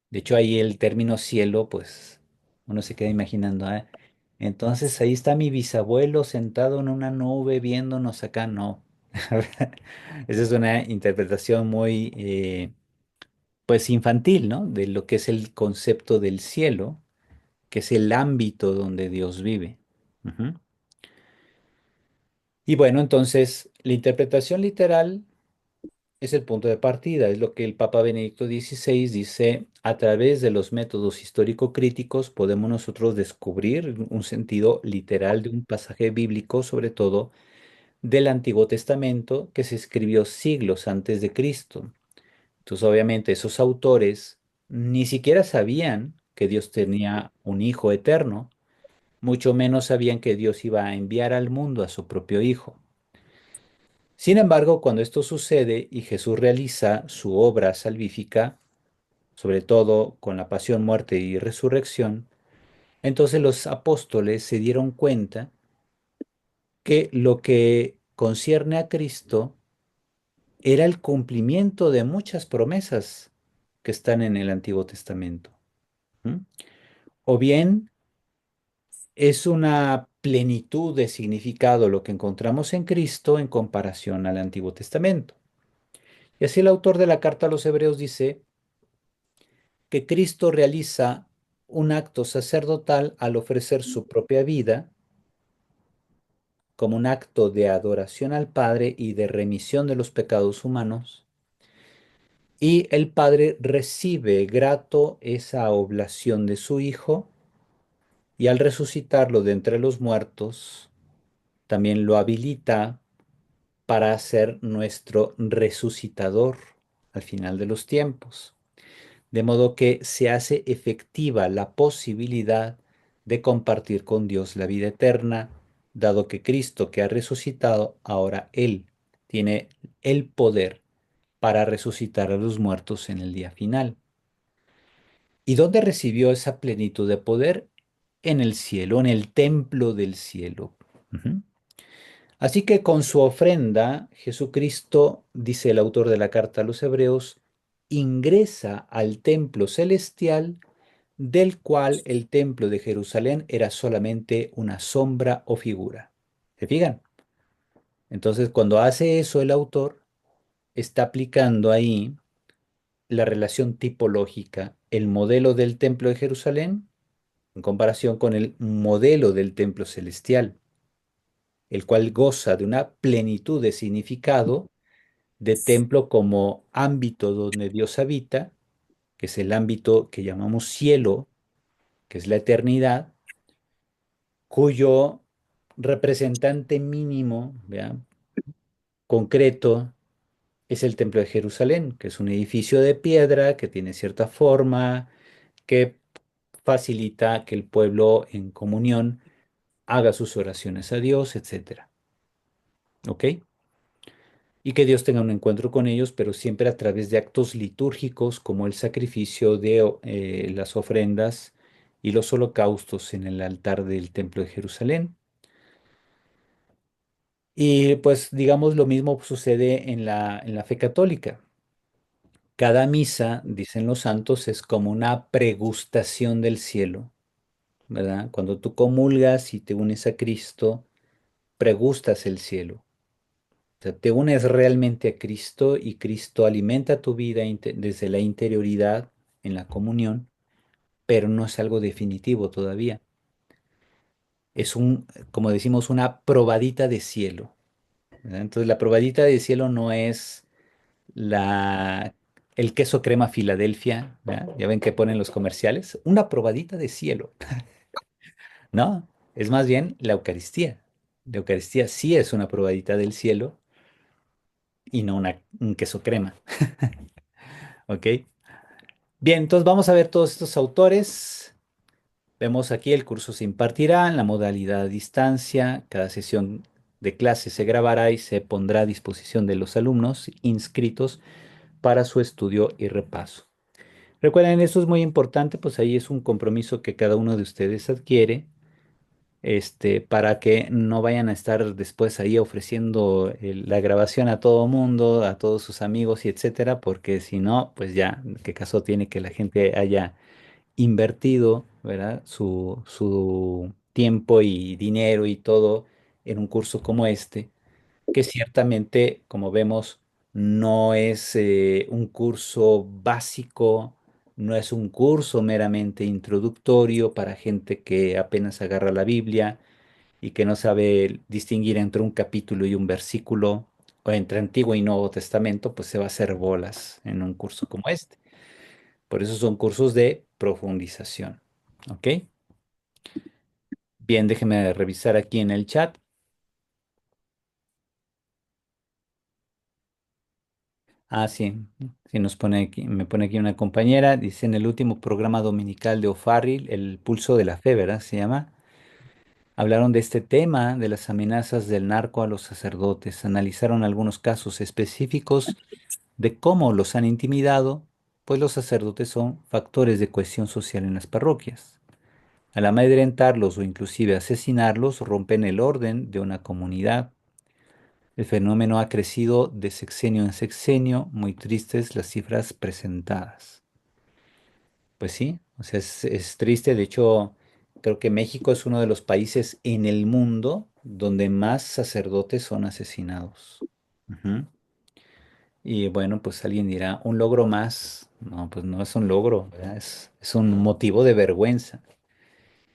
[SPEAKER 1] De hecho, ahí el término cielo, pues uno se queda imaginando, ¿ah? Entonces ahí está mi bisabuelo sentado en una nube viéndonos acá. No. Esa es una interpretación muy, pues infantil, ¿no? De lo que es el concepto del cielo, que es el ámbito donde Dios vive. Ujú. Y bueno, entonces la interpretación literal es el punto de partida, es lo que el Papa Benedicto XVI dice: a través de los métodos histórico-críticos podemos nosotros descubrir un sentido literal de un pasaje bíblico, sobre todo del Antiguo Testamento, que se escribió siglos antes de Cristo. Entonces, obviamente, esos autores ni siquiera sabían que Dios tenía un Hijo eterno, mucho menos sabían que Dios iba a enviar al mundo a su propio Hijo. Sin embargo, cuando esto sucede y Jesús realiza su obra salvífica, sobre todo con la pasión, muerte y resurrección, entonces los apóstoles se dieron cuenta que lo que concierne a Cristo era el cumplimiento de muchas promesas que están en el Antiguo Testamento. ¿M? O bien es una plenitud de significado lo que encontramos en Cristo en comparación al Antiguo Testamento. Y así el autor de la carta a los Hebreos dice que Cristo realiza un acto sacerdotal al ofrecer su propia vida como un acto de adoración al Padre y de remisión de los pecados humanos. Y el Padre recibe grato esa oblación de su Hijo, y al resucitarlo de entre los muertos, también lo habilita para ser nuestro resucitador al final de los tiempos. De modo que se hace efectiva la posibilidad de compartir con Dios la vida eterna, dado que Cristo, que ha resucitado, ahora Él tiene el poder para resucitar a los muertos en el día final. ¿Y dónde recibió esa plenitud de poder? En el cielo, en el templo del cielo. Ujú. Así que con su ofrenda, Jesucristo, dice el autor de la carta a los Hebreos, ingresa al templo celestial, del cual el templo de Jerusalén era solamente una sombra o figura. ¿Se fijan? Entonces, cuando hace eso el autor, está aplicando ahí la relación tipológica, el modelo del templo de Jerusalén en comparación con el modelo del templo celestial, el cual goza de una plenitud de significado de templo como ámbito donde Dios habita, que es el ámbito que llamamos cielo, que es la eternidad, cuyo representante mínimo, ¿vea?, concreto, es el templo de Jerusalén, que es un edificio de piedra que tiene cierta forma, que facilita que el pueblo en comunión haga sus oraciones a Dios, etcétera. ¿Ok? Y que Dios tenga un encuentro con ellos, pero siempre a través de actos litúrgicos como el sacrificio de las ofrendas y los holocaustos en el altar del Templo de Jerusalén. Y pues digamos lo mismo sucede en la fe católica. Cada misa, dicen los santos, es como una pregustación del cielo, ¿verdad? Cuando tú comulgas y te unes a Cristo, pregustas el cielo. O sea, te unes realmente a Cristo y Cristo alimenta tu vida desde la interioridad en la comunión, pero no es algo definitivo todavía. Es como decimos, una probadita de cielo, ¿verdad? Entonces, la probadita de cielo no es la, el queso crema Filadelfia, ¿verdad? Ya ven que ponen los comerciales, una probadita de cielo. No, es más bien la Eucaristía. La Eucaristía sí es una probadita del cielo y no un queso crema, ¿ok? Bien, entonces vamos a ver todos estos autores. Vemos aquí el curso se impartirá en la modalidad a distancia. Cada sesión de clase se grabará y se pondrá a disposición de los alumnos inscritos para su estudio y repaso. Recuerden, esto es muy importante, pues ahí es un compromiso que cada uno de ustedes adquiere, para que no vayan a estar después ahí ofreciendo la grabación a todo mundo, a todos sus amigos y etcétera, porque si no, pues ya, ¿qué caso tiene que la gente haya invertido, ¿verdad?, su tiempo y dinero y todo en un curso como este, que ciertamente, como vemos, no es un curso básico, no es un curso meramente introductorio para gente que apenas agarra la Biblia y que no sabe distinguir entre un capítulo y un versículo, o entre Antiguo y Nuevo Testamento, pues se va a hacer bolas en un curso como este. Por eso son cursos de profundización. ¿Ok? Bien, déjeme revisar aquí en el chat. Ah, sí, sí nos pone aquí, me pone aquí una compañera, dice en el último programa dominical de O'Farrill, El Pulso de la Fe, ¿verdad? Se llama. Hablaron de este tema, de las amenazas del narco a los sacerdotes, analizaron algunos casos específicos de cómo los han intimidado, pues los sacerdotes son factores de cohesión social en las parroquias. Al amedrentarlos o inclusive asesinarlos, rompen el orden de una comunidad. El fenómeno ha crecido de sexenio en sexenio, muy tristes las cifras presentadas. Pues sí, o sea, es triste. De hecho, creo que México es uno de los países en el mundo donde más sacerdotes son asesinados. Ujú. Y bueno, pues alguien dirá, un logro más. No, pues no es un logro, ¿verdad? Es un motivo de vergüenza.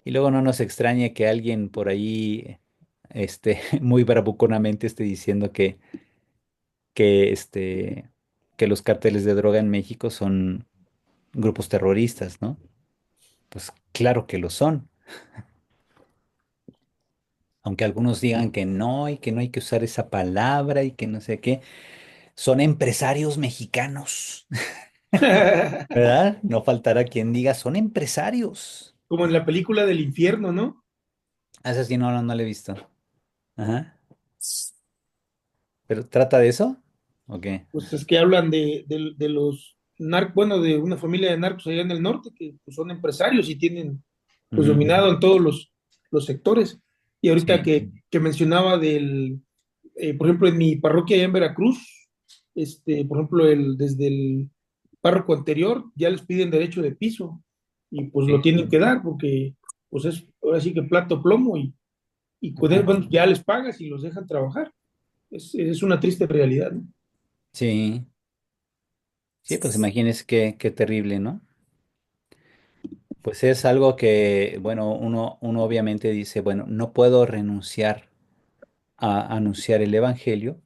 [SPEAKER 1] Y luego no nos extrañe que alguien por ahí, muy bravuconamente esté diciendo que, este, que los cárteles de droga en México son grupos terroristas, ¿no? Pues claro que lo son, aunque algunos digan que no y que no hay que usar esa palabra y que no sé qué, son empresarios mexicanos, ¿verdad? No faltará quien diga, son empresarios.
[SPEAKER 3] Como en la película del infierno, ¿no?
[SPEAKER 1] Ah, esa sí, no, no, no la he visto. Ajá. ¿Pero trata de eso? ¿O qué?
[SPEAKER 3] Pues es que hablan de los narcos, bueno, de una familia de narcos allá en el norte que pues, son empresarios y tienen pues
[SPEAKER 1] Ujú.
[SPEAKER 3] dominado en todos los sectores. Y ahorita
[SPEAKER 1] Sí.
[SPEAKER 3] que mencionaba por ejemplo, en mi parroquia allá en Veracruz, por ejemplo, desde el párroco anterior ya les piden derecho de piso y pues lo
[SPEAKER 1] Sí.
[SPEAKER 3] tienen que dar porque pues es ahora sí que plato plomo y con eso,
[SPEAKER 1] Ajá.
[SPEAKER 3] bueno, ya les pagas y los dejan trabajar. Es una triste realidad, ¿no?
[SPEAKER 1] Sí, sí, pues imagínese qué terrible, ¿no? Pues es algo que, bueno, uno obviamente dice, bueno, no puedo renunciar a anunciar el Evangelio,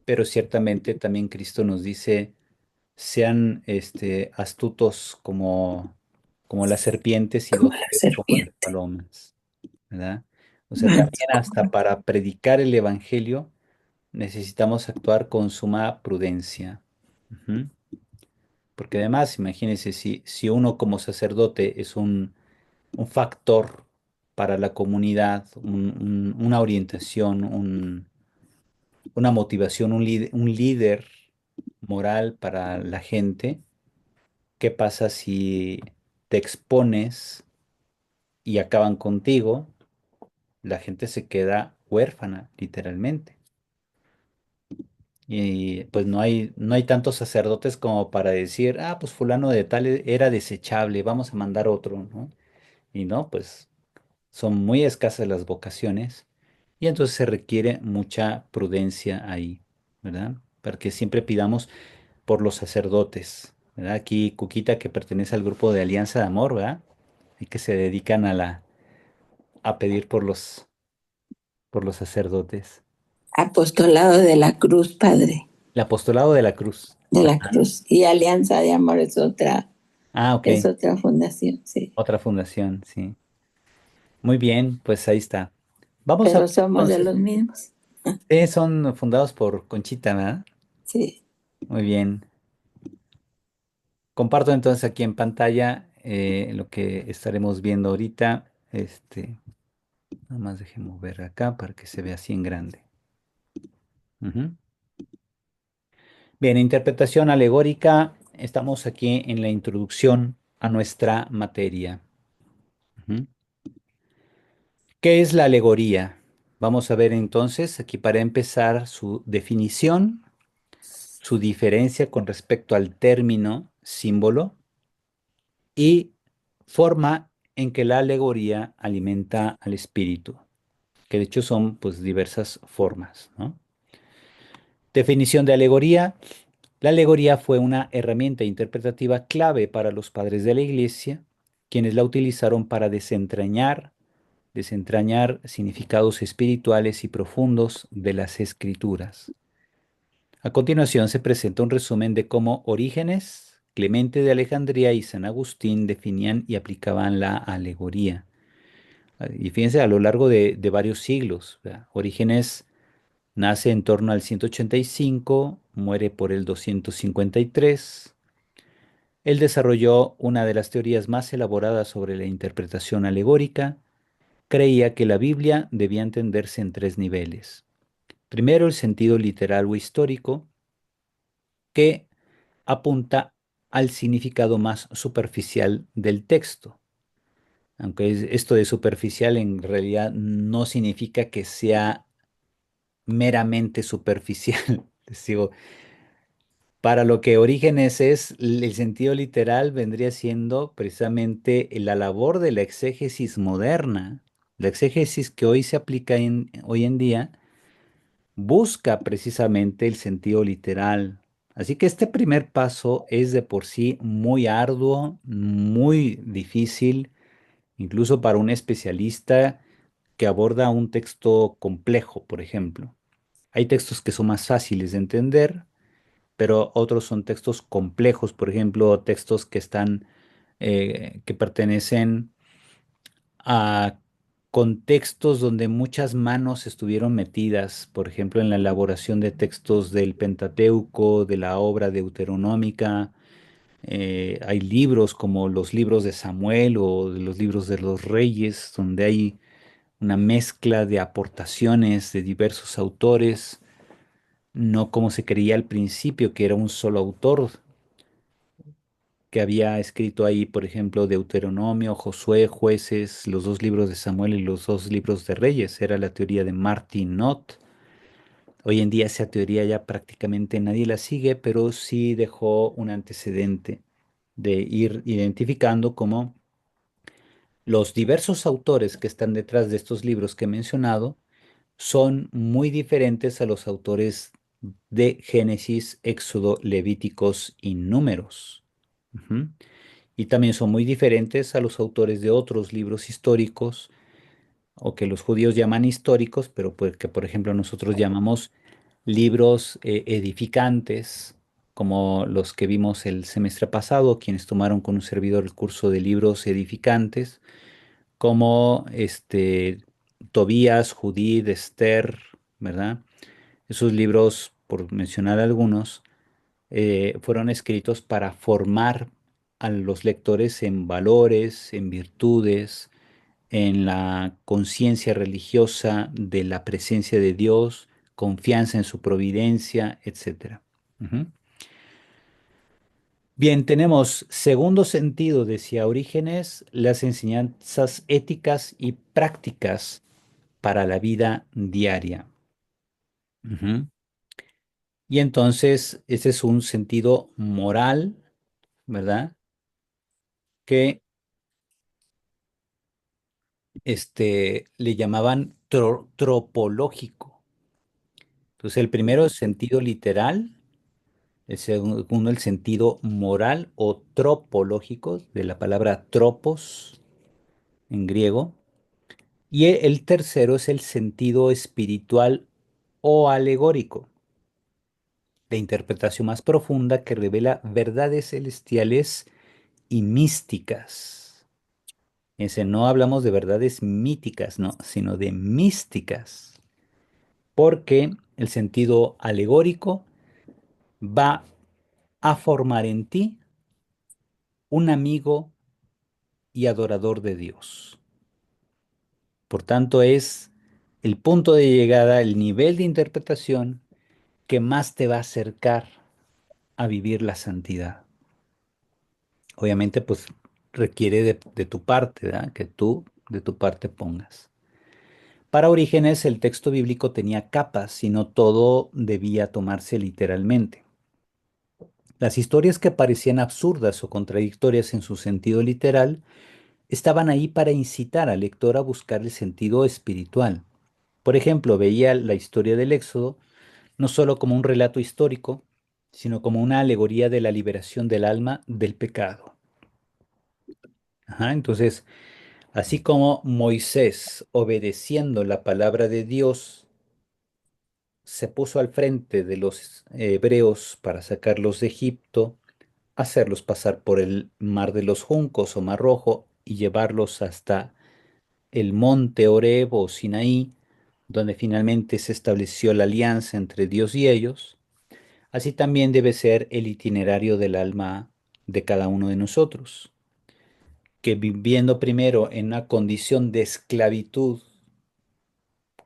[SPEAKER 1] pero ciertamente también Cristo nos dice, sean astutos como las serpientes y
[SPEAKER 3] Como la
[SPEAKER 1] dóciles como las
[SPEAKER 3] serpiente,
[SPEAKER 1] palomas, ¿verdad? O sea,
[SPEAKER 3] manso
[SPEAKER 1] también
[SPEAKER 3] como
[SPEAKER 1] hasta para predicar el Evangelio necesitamos actuar con suma prudencia. Ujú. Porque además, imagínense, si uno como sacerdote es un factor para la comunidad, una orientación, una motivación, un líder moral para la gente. ¿Qué pasa si te expones y acaban contigo? La gente se queda huérfana, literalmente. Y pues no hay tantos sacerdotes como para decir, ah, pues fulano de tal era desechable, vamos a mandar otro, ¿no? Y no, pues son muy escasas las vocaciones y entonces se requiere mucha prudencia ahí, ¿verdad? Para que siempre pidamos por los sacerdotes, ¿verdad? Aquí Cuquita, que pertenece al grupo de Alianza de Amor, ¿verdad? Y que se dedican a pedir por los sacerdotes.
[SPEAKER 2] Apostolado de la Cruz, padre,
[SPEAKER 1] El apostolado de la cruz.
[SPEAKER 2] de la
[SPEAKER 1] Ajá.
[SPEAKER 2] Cruz. Y Alianza de Amor
[SPEAKER 1] Ah, ok.
[SPEAKER 2] es otra fundación, sí.
[SPEAKER 1] Otra fundación, sí. Muy bien, pues ahí está. Vamos a
[SPEAKER 2] Pero
[SPEAKER 1] ver
[SPEAKER 2] somos de
[SPEAKER 1] entonces.
[SPEAKER 2] los mismos,
[SPEAKER 1] Son fundados por Conchita, ¿verdad?
[SPEAKER 2] sí.
[SPEAKER 1] Muy bien. Comparto entonces aquí en pantalla lo que estaremos viendo ahorita. Nada más dejemos ver acá para que se vea así en grande. Ujú. Bien, interpretación alegórica. Estamos aquí en la introducción a nuestra materia. Ujú. ¿Qué es la alegoría? Vamos a ver entonces aquí para empezar su definición, su diferencia con respecto al término símbolo y forma en que la alegoría alimenta al espíritu, que de hecho son pues diversas formas, ¿no? Definición de alegoría. La alegoría fue una herramienta interpretativa clave para los padres de la Iglesia, quienes la utilizaron para desentrañar significados espirituales y profundos de las Escrituras. A continuación se presenta un resumen de cómo Orígenes, Clemente de Alejandría y San Agustín definían y aplicaban la alegoría. Y fíjense, a lo largo de varios siglos, ¿verdad? Orígenes nace en torno al 185, muere por el 253. Él desarrolló una de las teorías más elaboradas sobre la interpretación alegórica. Creía que la Biblia debía entenderse en tres niveles. Primero, el sentido literal o histórico, que apunta al significado más superficial del texto. Aunque esto de superficial en realidad no significa que sea meramente superficial. Les digo, para lo que Orígenes es, el sentido literal vendría siendo precisamente la labor de la exégesis moderna. La exégesis que hoy se aplica hoy en día busca precisamente el sentido literal. Así que este primer paso es de por sí muy arduo, muy difícil, incluso para un especialista que aborda un texto complejo, por ejemplo. Hay textos que son más fáciles de entender, pero otros son textos complejos, por ejemplo, textos que que pertenecen a contextos donde muchas manos estuvieron metidas, por ejemplo, en la elaboración de textos del Pentateuco, de la obra deuteronómica. Hay libros como los libros de Samuel o de los libros de los reyes, donde hay una mezcla de aportaciones de diversos autores, no como se creía al principio, que era un solo autor que había escrito ahí, por ejemplo, Deuteronomio, Josué, Jueces, los dos libros de Samuel y los dos libros de Reyes. Era la teoría de Martin Knott. Hoy en día esa teoría ya prácticamente nadie la sigue, pero sí dejó un antecedente de ir identificando cómo los diversos autores que están detrás de estos libros que he mencionado son muy diferentes a los autores de Génesis, Éxodo, Levíticos y Números. Ujú. Y también son muy diferentes a los autores de otros libros históricos o que los judíos llaman históricos, pero pues que por ejemplo nosotros llamamos libros edificantes, como los que vimos el semestre pasado, quienes tomaron con un servidor el curso de libros edificantes, como Tobías, Judith, Esther, ¿verdad? Esos libros, por mencionar algunos, fueron escritos para formar a los lectores en valores, en virtudes, en la conciencia religiosa de la presencia de Dios, confianza en su providencia, etcétera. Ujú. Bien, tenemos segundo sentido, decía Orígenes, las enseñanzas éticas y prácticas para la vida diaria. Ujú. Y entonces, ese es un sentido moral, ¿verdad? Que le llamaban tropológico. Entonces, el primero es sentido literal, el segundo el sentido moral o tropológico, de la palabra tropos en griego, y el tercero es el sentido espiritual o alegórico, de interpretación más profunda que revela verdades celestiales y místicas. Ese no hablamos de verdades míticas, no, sino de místicas, porque el sentido alegórico va a formar en ti un amigo y adorador de Dios. Por tanto, es el punto de llegada, el nivel de interpretación que más te va a acercar a vivir la santidad. Obviamente, pues requiere de tu parte, ¿verdad? Que tú de tu parte pongas. Para Orígenes, el texto bíblico tenía capas y no todo debía tomarse literalmente. Las historias que parecían absurdas o contradictorias en su sentido literal estaban ahí para incitar al lector a buscar el sentido espiritual. Por ejemplo, veía la historia del Éxodo no solo como un relato histórico, sino como una alegoría de la liberación del alma del pecado. Ajá, entonces, así como Moisés, obedeciendo la palabra de Dios, se puso al frente de los hebreos para sacarlos de Egipto, hacerlos pasar por el mar de los juncos o mar rojo y llevarlos hasta el monte Horeb o Sinaí, donde finalmente se estableció la alianza entre Dios y ellos. Así también debe ser el itinerario del alma de cada uno de nosotros, que viviendo primero en una condición de esclavitud,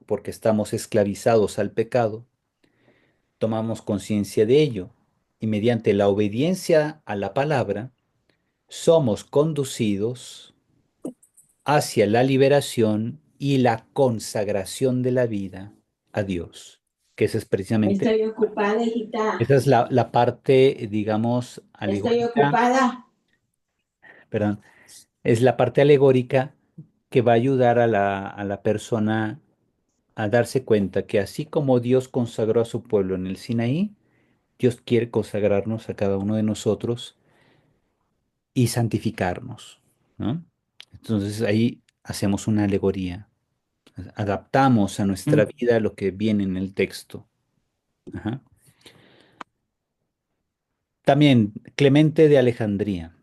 [SPEAKER 1] porque estamos esclavizados al pecado, tomamos conciencia de ello y mediante la obediencia a la palabra, somos conducidos hacia la liberación y la consagración de la vida a Dios, que esa es precisamente,
[SPEAKER 2] Estoy ocupada, hijita.
[SPEAKER 1] esa es la parte, digamos,
[SPEAKER 2] Estoy
[SPEAKER 1] alegórica,
[SPEAKER 2] ocupada.
[SPEAKER 1] perdón, es la parte alegórica que va a ayudar a la persona a darse cuenta que así como Dios consagró a su pueblo en el Sinaí, Dios quiere consagrarnos a cada uno de nosotros y santificarnos, ¿no? Entonces ahí hacemos una alegoría, adaptamos a nuestra vida lo que viene en el texto. Ajá. También Clemente de Alejandría.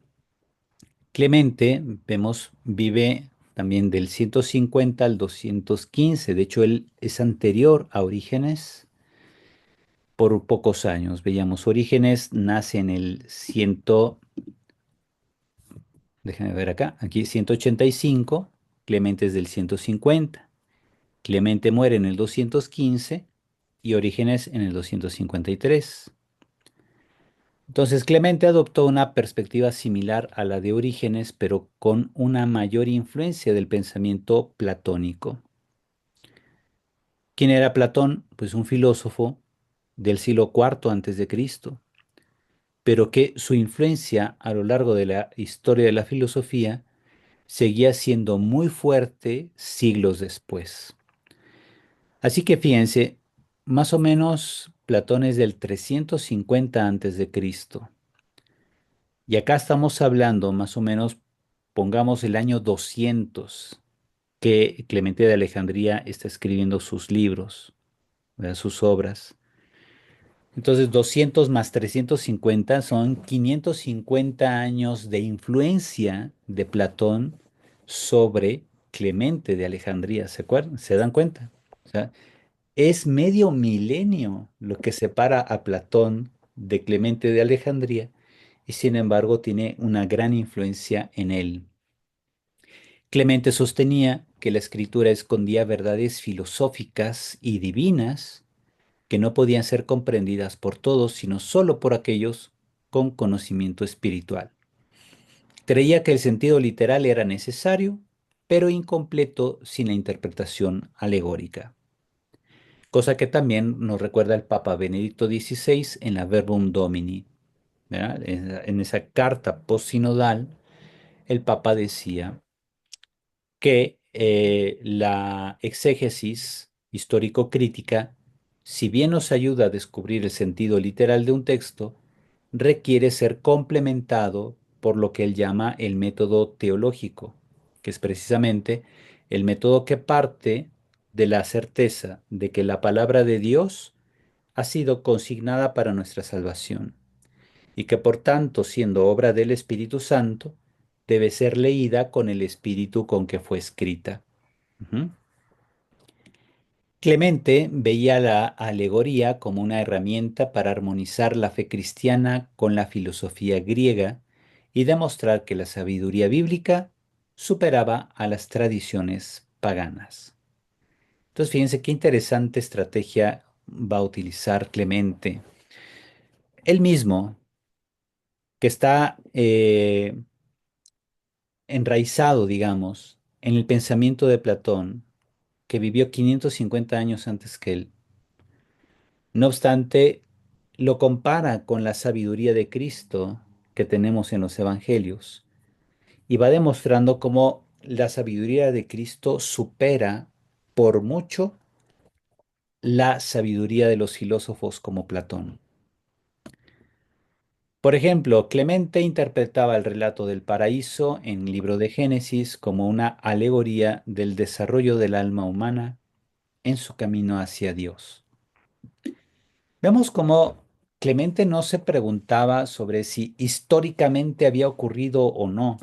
[SPEAKER 1] Clemente, vemos, vive también del 150 al 215. De hecho, él es anterior a Orígenes por pocos años. Veíamos, Orígenes nace en el 100, déjame ver acá, aquí 185, Clemente es del 150. Clemente muere en el 215 y Orígenes en el 253. Entonces, Clemente adoptó una perspectiva similar a la de Orígenes, pero con una mayor influencia del pensamiento platónico. ¿Quién era Platón? Pues un filósofo del siglo IV antes de Cristo, pero que su influencia a lo largo de la historia de la filosofía seguía siendo muy fuerte siglos después. Así que fíjense, más o menos Platón es del 350 antes de Cristo. Y acá estamos hablando más o menos, pongamos el año 200, que Clemente de Alejandría está escribiendo sus libros, ¿verdad? Sus obras. Entonces, 200 más 350 son 550 años de influencia de Platón sobre Clemente de Alejandría. ¿Se acuerdan? ¿Se dan cuenta? O sea, es medio milenio lo que separa a Platón de Clemente de Alejandría y sin embargo tiene una gran influencia en él. Clemente sostenía que la escritura escondía verdades filosóficas y divinas que no podían ser comprendidas por todos, sino solo por aquellos con conocimiento espiritual. Creía que el sentido literal era necesario, pero incompleto sin la interpretación alegórica, cosa que también nos recuerda el Papa Benedicto XVI en la Verbum Domini, ¿verdad? En esa carta postsinodal, el Papa decía que la exégesis histórico-crítica, si bien nos ayuda a descubrir el sentido literal de un texto, requiere ser complementado por lo que él llama el método teológico, que es precisamente el método que parte de la certeza de que la palabra de Dios ha sido consignada para nuestra salvación y que por tanto, siendo obra del Espíritu Santo, debe ser leída con el espíritu con que fue escrita. Ujú. Clemente veía la alegoría como una herramienta para armonizar la fe cristiana con la filosofía griega y demostrar que la sabiduría bíblica superaba a las tradiciones paganas. Entonces, fíjense qué interesante estrategia va a utilizar Clemente. Él mismo, que está enraizado, digamos, en el pensamiento de Platón, que vivió 550 años antes que él. No obstante, lo compara con la sabiduría de Cristo que tenemos en los evangelios y va demostrando cómo la sabiduría de Cristo supera por mucho la sabiduría de los filósofos como Platón. Por ejemplo, Clemente interpretaba el relato del paraíso en el libro de Génesis como una alegoría del desarrollo del alma humana en su camino hacia Dios. Vemos cómo Clemente no se preguntaba sobre si históricamente había ocurrido o no,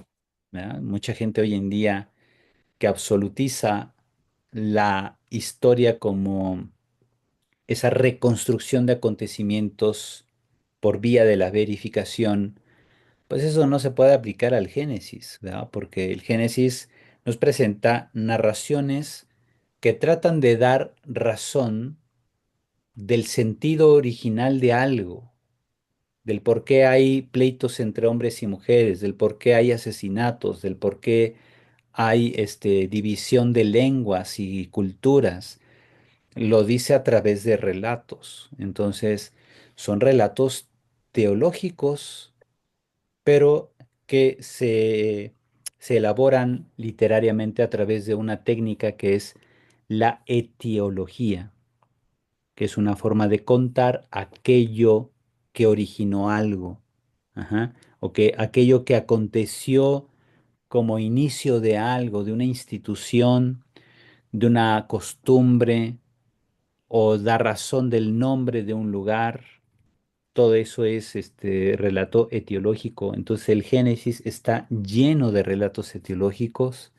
[SPEAKER 1] ¿verdad? Mucha gente hoy en día que absolutiza la historia como esa reconstrucción de acontecimientos por vía de la verificación, pues eso no se puede aplicar al Génesis, ¿verdad? Porque el Génesis nos presenta narraciones que tratan de dar razón del sentido original de algo, del por qué hay pleitos entre hombres y mujeres, del por qué hay asesinatos, del por qué hay división de lenguas y culturas. Lo dice a través de relatos. Entonces, son relatos teológicos, pero que se elaboran literariamente a través de una técnica que es la etiología, que es una forma de contar aquello que originó algo, ajá, o que aquello que aconteció como inicio de algo, de una institución, de una costumbre, o da razón del nombre de un lugar. Todo eso es este relato etiológico. Entonces el Génesis está lleno de relatos etiológicos.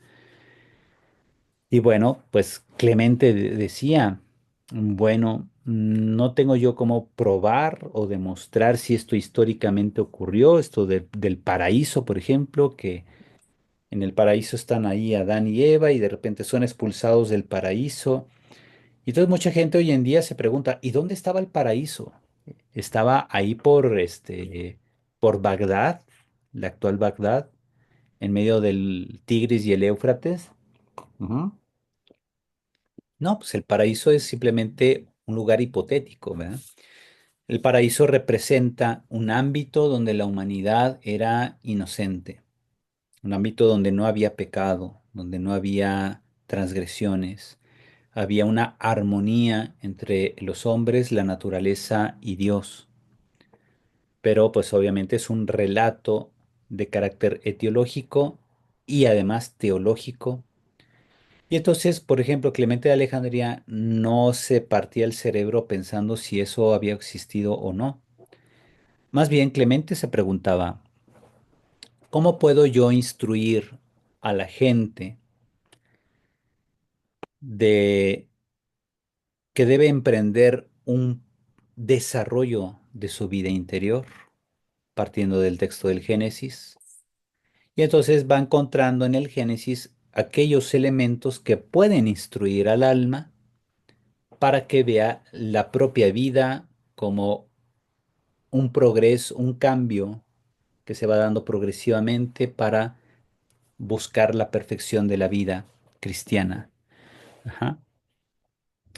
[SPEAKER 1] Y bueno, pues Clemente decía, bueno, no tengo yo cómo probar o demostrar si esto históricamente ocurrió, esto del paraíso, por ejemplo, que en el paraíso están ahí Adán y Eva y de repente son expulsados del paraíso. Y entonces mucha gente hoy en día se pregunta, ¿y dónde estaba el paraíso? ¿Estaba ahí por Bagdad, la actual Bagdad, en medio del Tigris y el Éufrates? Ujú. No, pues el paraíso es simplemente un lugar hipotético, ¿verdad? El paraíso representa un ámbito donde la humanidad era inocente, un ámbito donde no había pecado, donde no había transgresiones, había una armonía entre los hombres, la naturaleza y Dios. Pero pues obviamente es un relato de carácter etiológico y además teológico. Y entonces, por ejemplo, Clemente de Alejandría no se partía el cerebro pensando si eso había existido o no. Más bien, Clemente se preguntaba, ¿cómo puedo yo instruir a la gente de que debe emprender un desarrollo de su vida interior, partiendo del texto del Génesis? Y entonces va encontrando en el Génesis aquellos elementos que pueden instruir al alma para que vea la propia vida como un progreso, un cambio que se va dando progresivamente para buscar la perfección de la vida cristiana. Ajá.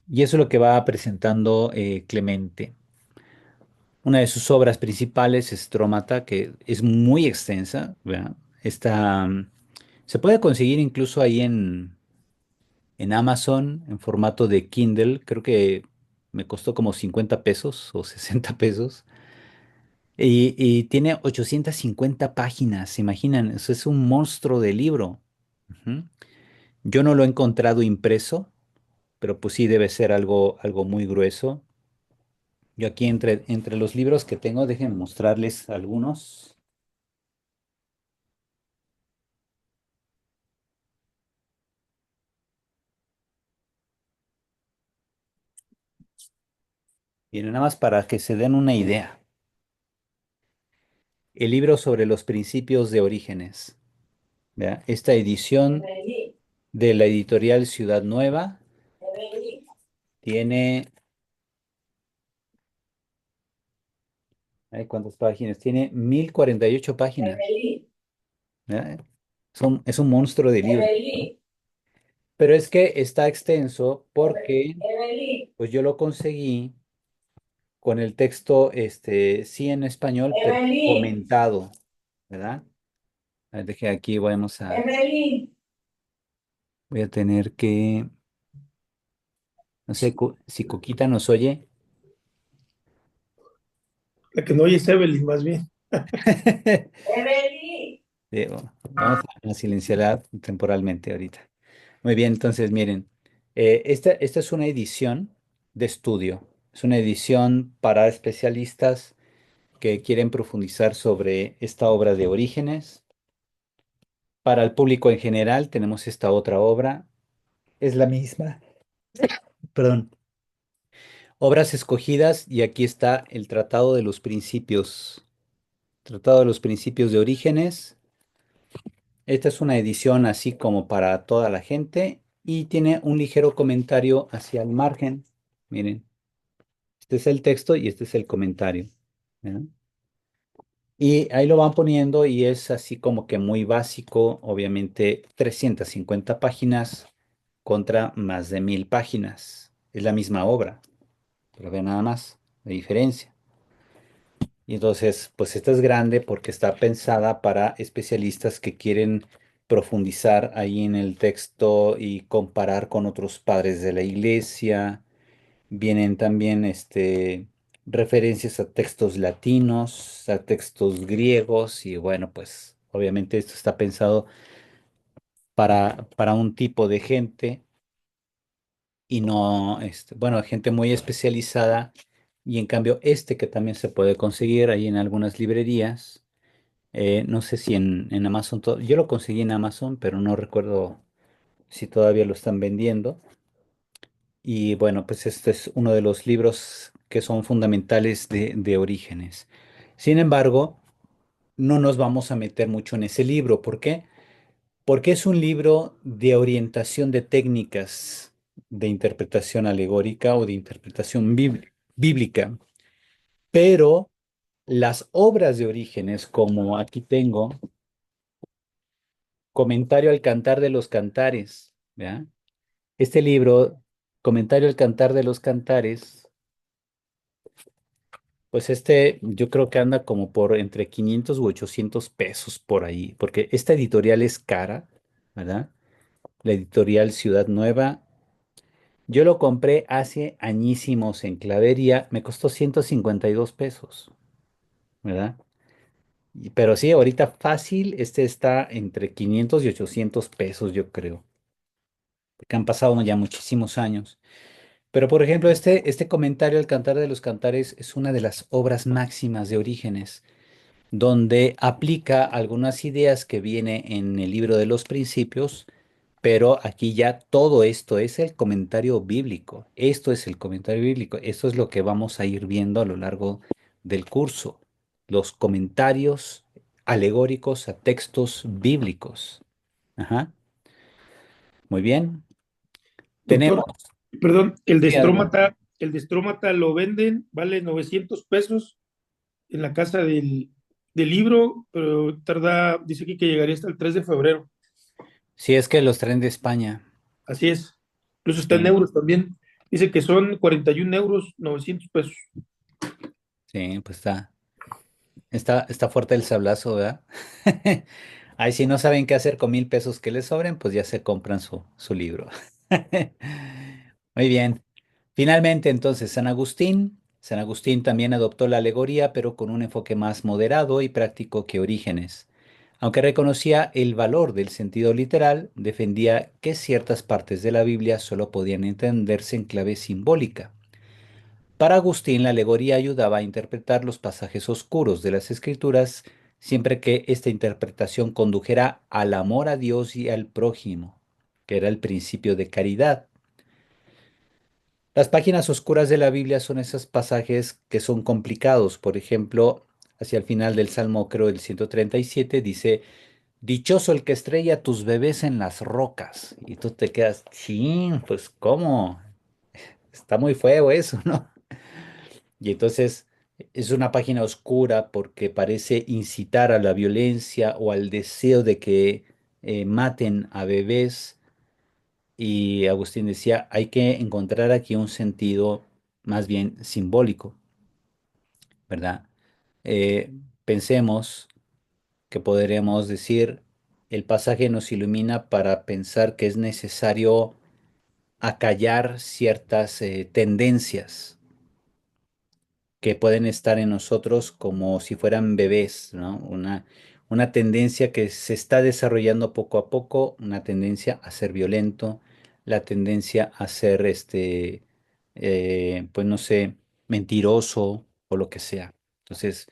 [SPEAKER 1] Y eso es lo que va presentando Clemente. Una de sus obras principales es Trómata, que es muy extensa, ¿verdad? Se puede conseguir incluso ahí en Amazon en formato de Kindle. Creo que me costó como 50 pesos o 60 pesos. Y tiene 850 páginas, ¿se imaginan? Eso es un monstruo de libro. Ujú. Yo no lo he encontrado impreso, pero pues sí debe ser algo muy grueso. Yo aquí entre los libros que tengo, déjenme mostrarles algunos. Miren, nada más para que se den una idea. El libro sobre los principios de Orígenes. ¿Vea? Esta edición de la editorial Ciudad Nueva tiene, ay, ¿cuántas páginas? Tiene 1048 páginas. ¿Vea? Es un monstruo de libro. Pero es que está extenso porque pues yo lo conseguí con el texto, sí en español, pero comentado, ¿verdad? A ver, deje aquí, voy a tener que, no sé si Coquita nos oye.
[SPEAKER 3] La que no oye es Evelyn, más bien.
[SPEAKER 1] Vamos a silenciarla temporalmente ahorita. Muy bien, entonces miren, esta es una edición de estudio. Es una edición para especialistas que quieren profundizar sobre esta obra de Orígenes. Para el público en general tenemos esta otra obra. Es la misma. Perdón. Obras escogidas y aquí está el Tratado de los Principios. Tratado de los Principios de Orígenes. Esta es una edición así como para toda la gente y tiene un ligero comentario hacia el margen. Miren, este es el texto y este es el comentario. ¿Ya? Y ahí lo van poniendo y es así como que muy básico, obviamente 350 páginas contra más de 1000 páginas. Es la misma obra, pero ve nada más la diferencia. Y entonces, pues esta es grande porque está pensada para especialistas que quieren profundizar ahí en el texto y comparar con otros padres de la iglesia. Vienen también referencias a textos latinos, a textos griegos y bueno, pues obviamente esto está pensado para un tipo de gente y no, bueno, gente muy especializada y en cambio que también se puede conseguir ahí en algunas librerías. No sé si en Amazon, yo lo conseguí en Amazon, pero no recuerdo si todavía lo están vendiendo. Y bueno, pues este es uno de los libros que son fundamentales de Orígenes. Sin embargo, no nos vamos a meter mucho en ese libro. ¿Por qué? Porque es un libro de orientación de técnicas de interpretación alegórica o de interpretación bíblica. Pero las obras de Orígenes, como aquí tengo, Comentario al Cantar de los Cantares, ¿ya? Este libro, Comentario al Cantar de los Cantares, pues yo creo que anda como por entre 500 u 800 pesos por ahí, porque esta editorial es cara, ¿verdad? La editorial Ciudad Nueva. Yo lo compré hace añísimos en Clavería, me costó 152 pesos, ¿verdad? Pero sí, ahorita fácil, este está entre 500 y 800 pesos, yo creo, porque han pasado ya muchísimos años. Pero, por ejemplo, este comentario al Cantar de los Cantares es una de las obras máximas de Orígenes, donde aplica algunas ideas que viene en el libro de los Principios, pero aquí ya todo esto es el comentario bíblico. Esto es el comentario bíblico. Esto es lo que vamos a ir viendo a lo largo del curso. Los comentarios alegóricos a textos bíblicos. Ajá. Muy bien. Tenemos.
[SPEAKER 3] Doctor, perdón,
[SPEAKER 1] Sí, adelante.
[SPEAKER 3] El de Strómata lo venden, vale 900 pesos en la casa del libro, pero dice aquí que llegaría hasta el 3 de febrero.
[SPEAKER 1] Si es que los traen de España.
[SPEAKER 3] Así es. Incluso está en
[SPEAKER 1] Sí,
[SPEAKER 3] euros también. Dice que son 41 euros, 900 pesos.
[SPEAKER 1] sí, pues está fuerte el sablazo, ¿verdad? Ahí si no saben qué hacer con 1000 pesos que les sobren, pues ya se compran su libro. Muy bien. Finalmente, entonces, San Agustín. San Agustín también adoptó la alegoría, pero con un enfoque más moderado y práctico que Orígenes. Aunque reconocía el valor del sentido literal, defendía que ciertas partes de la Biblia solo podían entenderse en clave simbólica. Para Agustín, la alegoría ayudaba a interpretar los pasajes oscuros de las Escrituras siempre que esta interpretación condujera al amor a Dios y al prójimo, que era el principio de caridad. Las páginas oscuras de la Biblia son esos pasajes que son complicados. Por ejemplo, hacia el final del Salmo, creo, el 137, dice, Dichoso el que estrella tus bebés en las rocas. Y tú te quedas, sí, pues ¿cómo? Está muy feo eso, ¿no? Y entonces es una página oscura porque parece incitar a la violencia o al deseo de que maten a bebés. Y Agustín decía, hay que encontrar aquí un sentido más bien simbólico, ¿verdad? Eh, Pensemos. que podríamos decir, el pasaje nos ilumina para pensar que es necesario acallar ciertas tendencias que pueden estar en nosotros como si fueran bebés, ¿no? Una tendencia que se está desarrollando poco a poco, una tendencia a ser violento, la tendencia a ser, pues no sé, mentiroso o lo que sea. Entonces,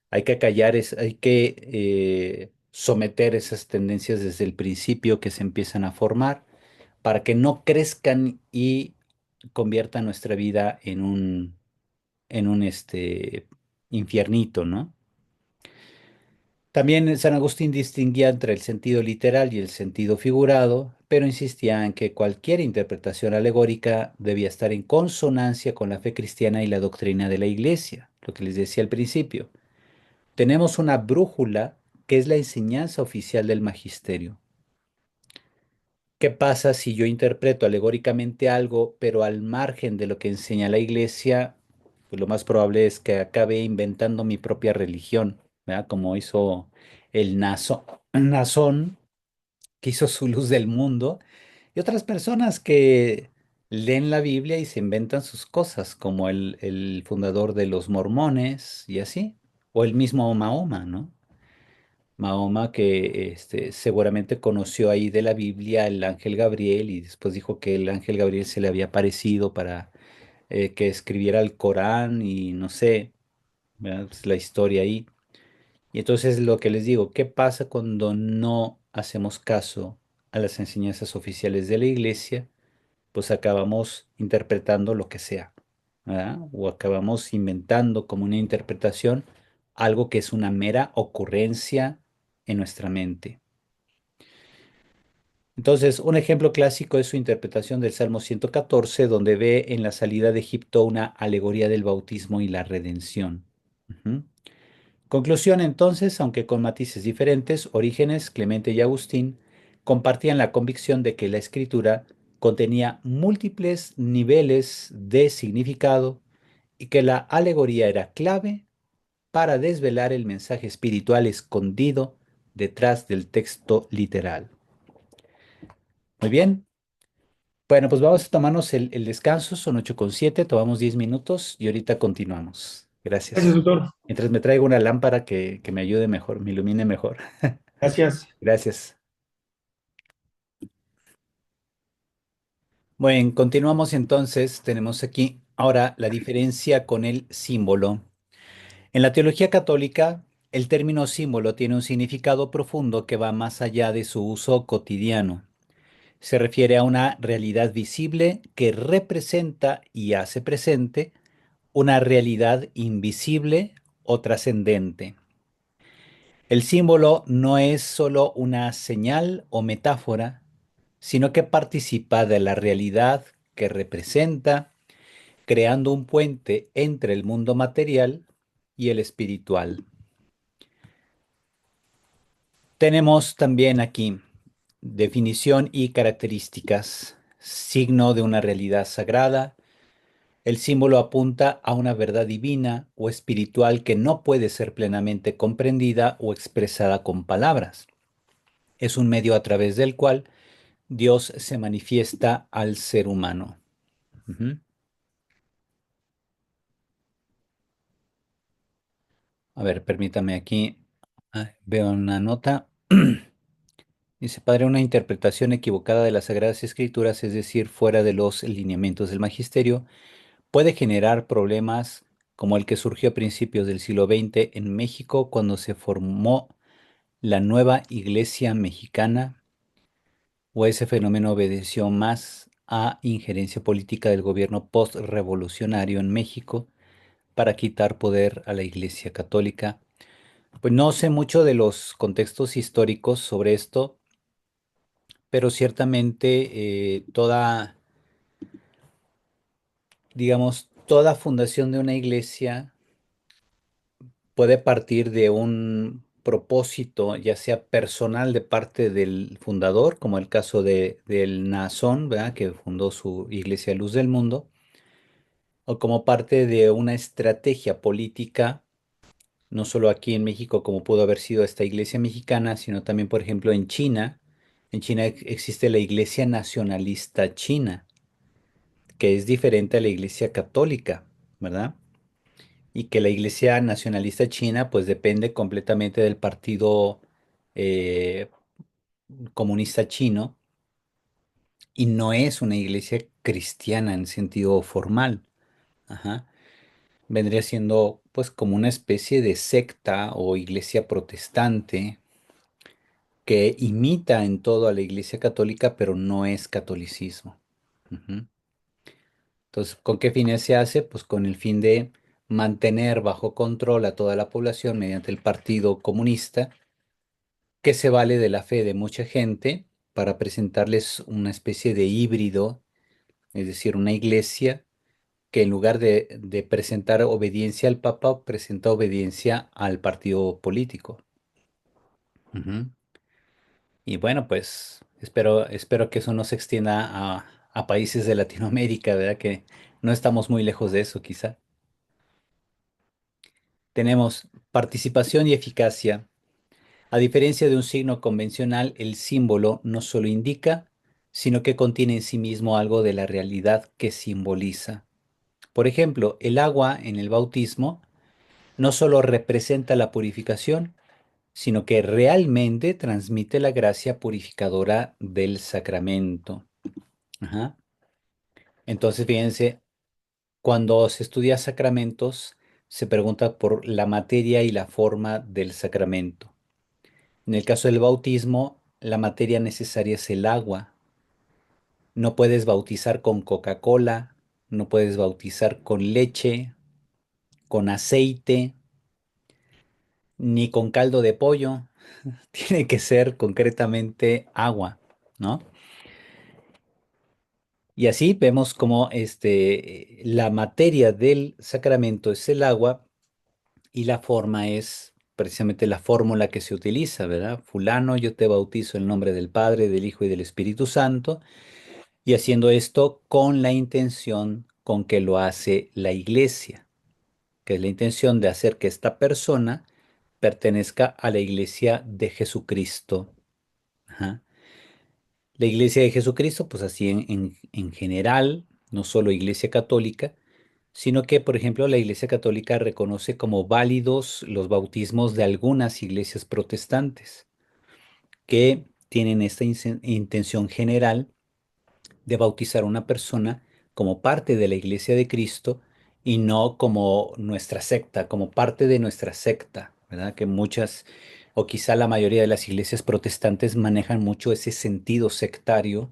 [SPEAKER 1] hay que acallar, hay que someter esas tendencias desde el principio que se empiezan a formar para que no crezcan y conviertan nuestra vida en un infiernito, ¿no? También San Agustín distinguía entre el sentido literal y el sentido figurado, pero insistía en que cualquier interpretación alegórica debía estar en consonancia con la fe cristiana y la doctrina de la Iglesia, lo que les decía al principio. Tenemos una brújula que es la enseñanza oficial del magisterio. ¿Qué pasa si yo interpreto alegóricamente algo, pero al margen de lo que enseña la iglesia? Pues lo más probable es que acabe inventando mi propia religión, ¿verdad? Como hizo el Nazón, que hizo su luz del mundo, y otras personas que leen la Biblia y se inventan sus cosas, como el fundador de los mormones y así, o el mismo Mahoma, ¿no? Mahoma que seguramente conoció ahí de la Biblia el ángel Gabriel y después dijo que el ángel Gabriel se le había aparecido para que escribiera el Corán y no sé, ¿verdad? Pues la historia ahí. Y entonces lo que les digo, ¿qué pasa cuando no hacemos caso a las enseñanzas oficiales de la iglesia? Pues acabamos interpretando lo que sea, ¿verdad? O acabamos inventando como una interpretación algo que es una mera ocurrencia en nuestra mente. Entonces, un ejemplo clásico es su interpretación del Salmo 114, donde ve en la salida de Egipto una alegoría del bautismo y la redención. Ujú. Conclusión entonces, aunque con matices diferentes, Orígenes, Clemente y Agustín compartían la convicción de que la escritura contenía múltiples niveles de significado y que la alegoría era clave para desvelar el mensaje espiritual escondido detrás del texto literal. Muy bien. Bueno, pues vamos a tomarnos el descanso, son 8:07, tomamos 10 minutos y ahorita continuamos.
[SPEAKER 3] Gracias,
[SPEAKER 1] Gracias.
[SPEAKER 3] doctor.
[SPEAKER 1] Mientras me traigo una lámpara que me ayude mejor, me ilumine mejor.
[SPEAKER 3] Gracias.
[SPEAKER 1] Gracias. Bueno, continuamos entonces. Tenemos aquí ahora la diferencia con el símbolo. En la teología católica, el término símbolo tiene un significado profundo que va más allá de su uso cotidiano. Se refiere a una realidad visible que representa y hace presente una realidad invisible o trascendente. El símbolo no es solo una señal o metáfora, sino que participa de la realidad que representa, creando un puente entre el mundo material y el espiritual. Tenemos también aquí definición y características, signo de una realidad sagrada. El símbolo apunta a una verdad divina o espiritual que no puede ser plenamente comprendida o expresada con palabras. Es un medio a través del cual Dios se manifiesta al ser humano. Ujú. A ver, permítame aquí. Veo una nota. Dice, padre, una interpretación equivocada de las Sagradas Escrituras, es decir, fuera de los lineamientos del magisterio, puede generar problemas como el que surgió a principios del siglo XX en México cuando se formó la nueva Iglesia mexicana, o ese fenómeno obedeció más a injerencia política del gobierno postrevolucionario en México para quitar poder a la Iglesia Católica. Pues no sé mucho de los contextos históricos sobre esto, pero ciertamente digamos, toda fundación de una iglesia puede partir de un propósito, ya sea personal de parte del fundador, como el caso del Nazón, ¿verdad? Que fundó su Iglesia Luz del Mundo, o como parte de una estrategia política no solo aquí en México como pudo haber sido esta iglesia mexicana, sino también, por ejemplo, en China. En China existe la Iglesia Nacionalista China, que es diferente a la Iglesia Católica, ¿verdad? Y que la Iglesia Nacionalista China pues depende completamente del Partido eh, Comunista Chino y no es una iglesia cristiana en sentido formal. Ajá. Vendría siendo pues como una especie de secta o iglesia protestante que imita en todo a la Iglesia Católica, pero no es catolicismo. Ujú. Entonces, ¿con qué fines se hace? Pues con el fin de mantener bajo control a toda la población mediante el Partido Comunista, que se vale de la fe de mucha gente para presentarles una especie de híbrido, es decir, una iglesia que en lugar de presentar obediencia al Papa, presenta obediencia al partido político. Ujú. Y bueno, pues espero que eso no se extienda a países de Latinoamérica, ¿verdad? Que no estamos muy lejos de eso, quizá. Tenemos participación y eficacia. A diferencia de un signo convencional, el símbolo no solo indica, sino que contiene en sí mismo algo de la realidad que simboliza. Por ejemplo, el agua en el bautismo no solo representa la purificación, sino que realmente transmite la gracia purificadora del sacramento. Ajá. Entonces, fíjense, cuando se estudia sacramentos, se pregunta por la materia y la forma del sacramento. En el caso del bautismo, la materia necesaria es el agua. No puedes bautizar con Coca-Cola, no puedes bautizar con leche, con aceite, ni con caldo de pollo. Tiene que ser concretamente agua, ¿no? Y así vemos cómo la materia del sacramento es el agua y la forma es precisamente la fórmula que se utiliza, ¿verdad? Fulano, yo te bautizo en el nombre del Padre, del Hijo y del Espíritu Santo, y haciendo esto con la intención con que lo hace la iglesia, que es la intención de hacer que esta persona pertenezca a la iglesia de Jesucristo. Ajá. La iglesia de Jesucristo, pues así en general, no solo iglesia católica, sino que, por ejemplo, la iglesia católica reconoce como válidos los bautismos de algunas iglesias protestantes que tienen esta intención general de bautizar a una persona como parte de la iglesia de Cristo y no como nuestra secta, como parte de nuestra secta, ¿verdad? Que muchas, o quizá la mayoría de las iglesias protestantes manejan mucho ese sentido sectario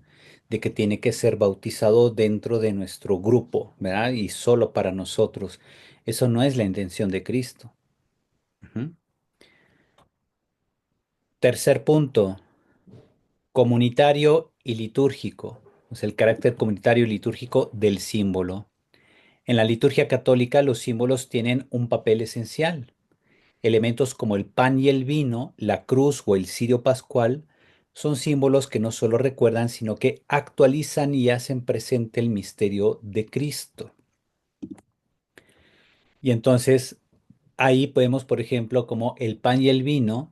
[SPEAKER 1] de que tiene que ser bautizado dentro de nuestro grupo, ¿verdad? Y solo para nosotros. Eso no es la intención de Cristo. Ujú. Tercer punto, comunitario y litúrgico. O sea, el carácter comunitario y litúrgico del símbolo. En la liturgia católica los símbolos tienen un papel esencial. Elementos como el pan y el vino, la cruz o el cirio pascual son símbolos que no solo recuerdan, sino que actualizan y hacen presente el misterio de Cristo. Y entonces ahí podemos, por ejemplo, como el pan y el vino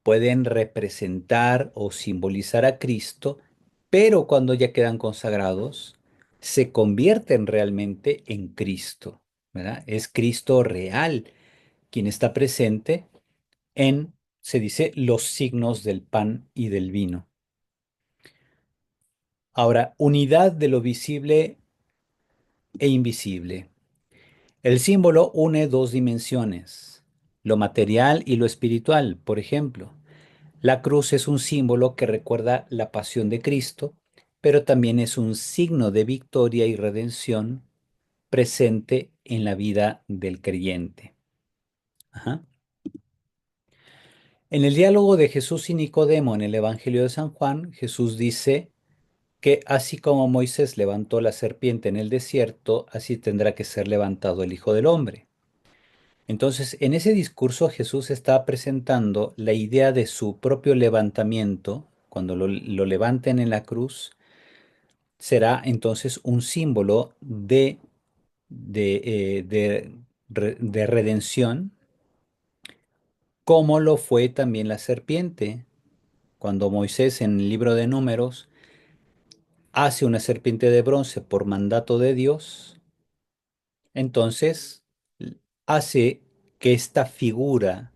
[SPEAKER 1] pueden representar o simbolizar a Cristo, pero cuando ya quedan consagrados, se convierten realmente en Cristo, ¿verdad? Es Cristo real quien está presente en, se dice, los signos del pan y del vino. Ahora, unidad de lo visible e invisible. El símbolo une dos dimensiones, lo material y lo espiritual, por ejemplo. La cruz es un símbolo que recuerda la pasión de Cristo, pero también es un signo de victoria y redención presente en la vida del creyente. Ajá. En el diálogo de Jesús y Nicodemo en el Evangelio de San Juan, Jesús dice que así como Moisés levantó la serpiente en el desierto, así tendrá que ser levantado el Hijo del Hombre. Entonces, en ese discurso Jesús está presentando la idea de su propio levantamiento, cuando lo levanten en la cruz, será entonces un símbolo de redención, como lo fue también la serpiente. Cuando Moisés en el libro de Números hace una serpiente de bronce por mandato de Dios, entonces hace que esta figura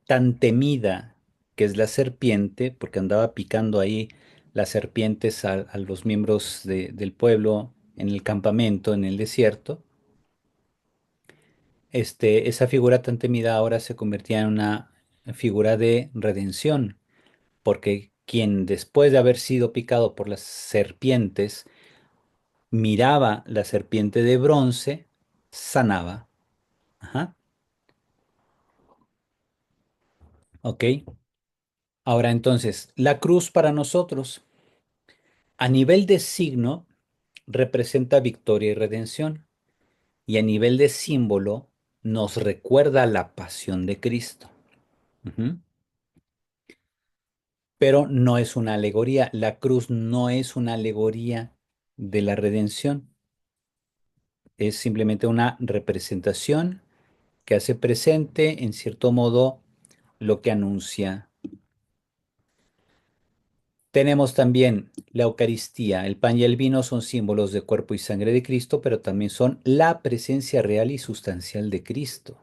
[SPEAKER 1] tan temida que es la serpiente, porque andaba picando ahí las serpientes a los miembros del pueblo en el campamento, en el desierto, esa figura tan temida ahora se convertía en una figura de redención, porque quien después de haber sido picado por las serpientes, miraba la serpiente de bronce, sanaba. Ajá, ok. Ahora entonces, la cruz para nosotros, a nivel de signo, representa victoria y redención, y a nivel de símbolo, nos recuerda la pasión de Cristo. Ujú. Pero no es una alegoría, la cruz no es una alegoría de la redención, es simplemente una representación que hace presente, en cierto modo, lo que anuncia. Tenemos también la Eucaristía. El pan y el vino son símbolos de cuerpo y sangre de Cristo, pero también son la presencia real y sustancial de Cristo.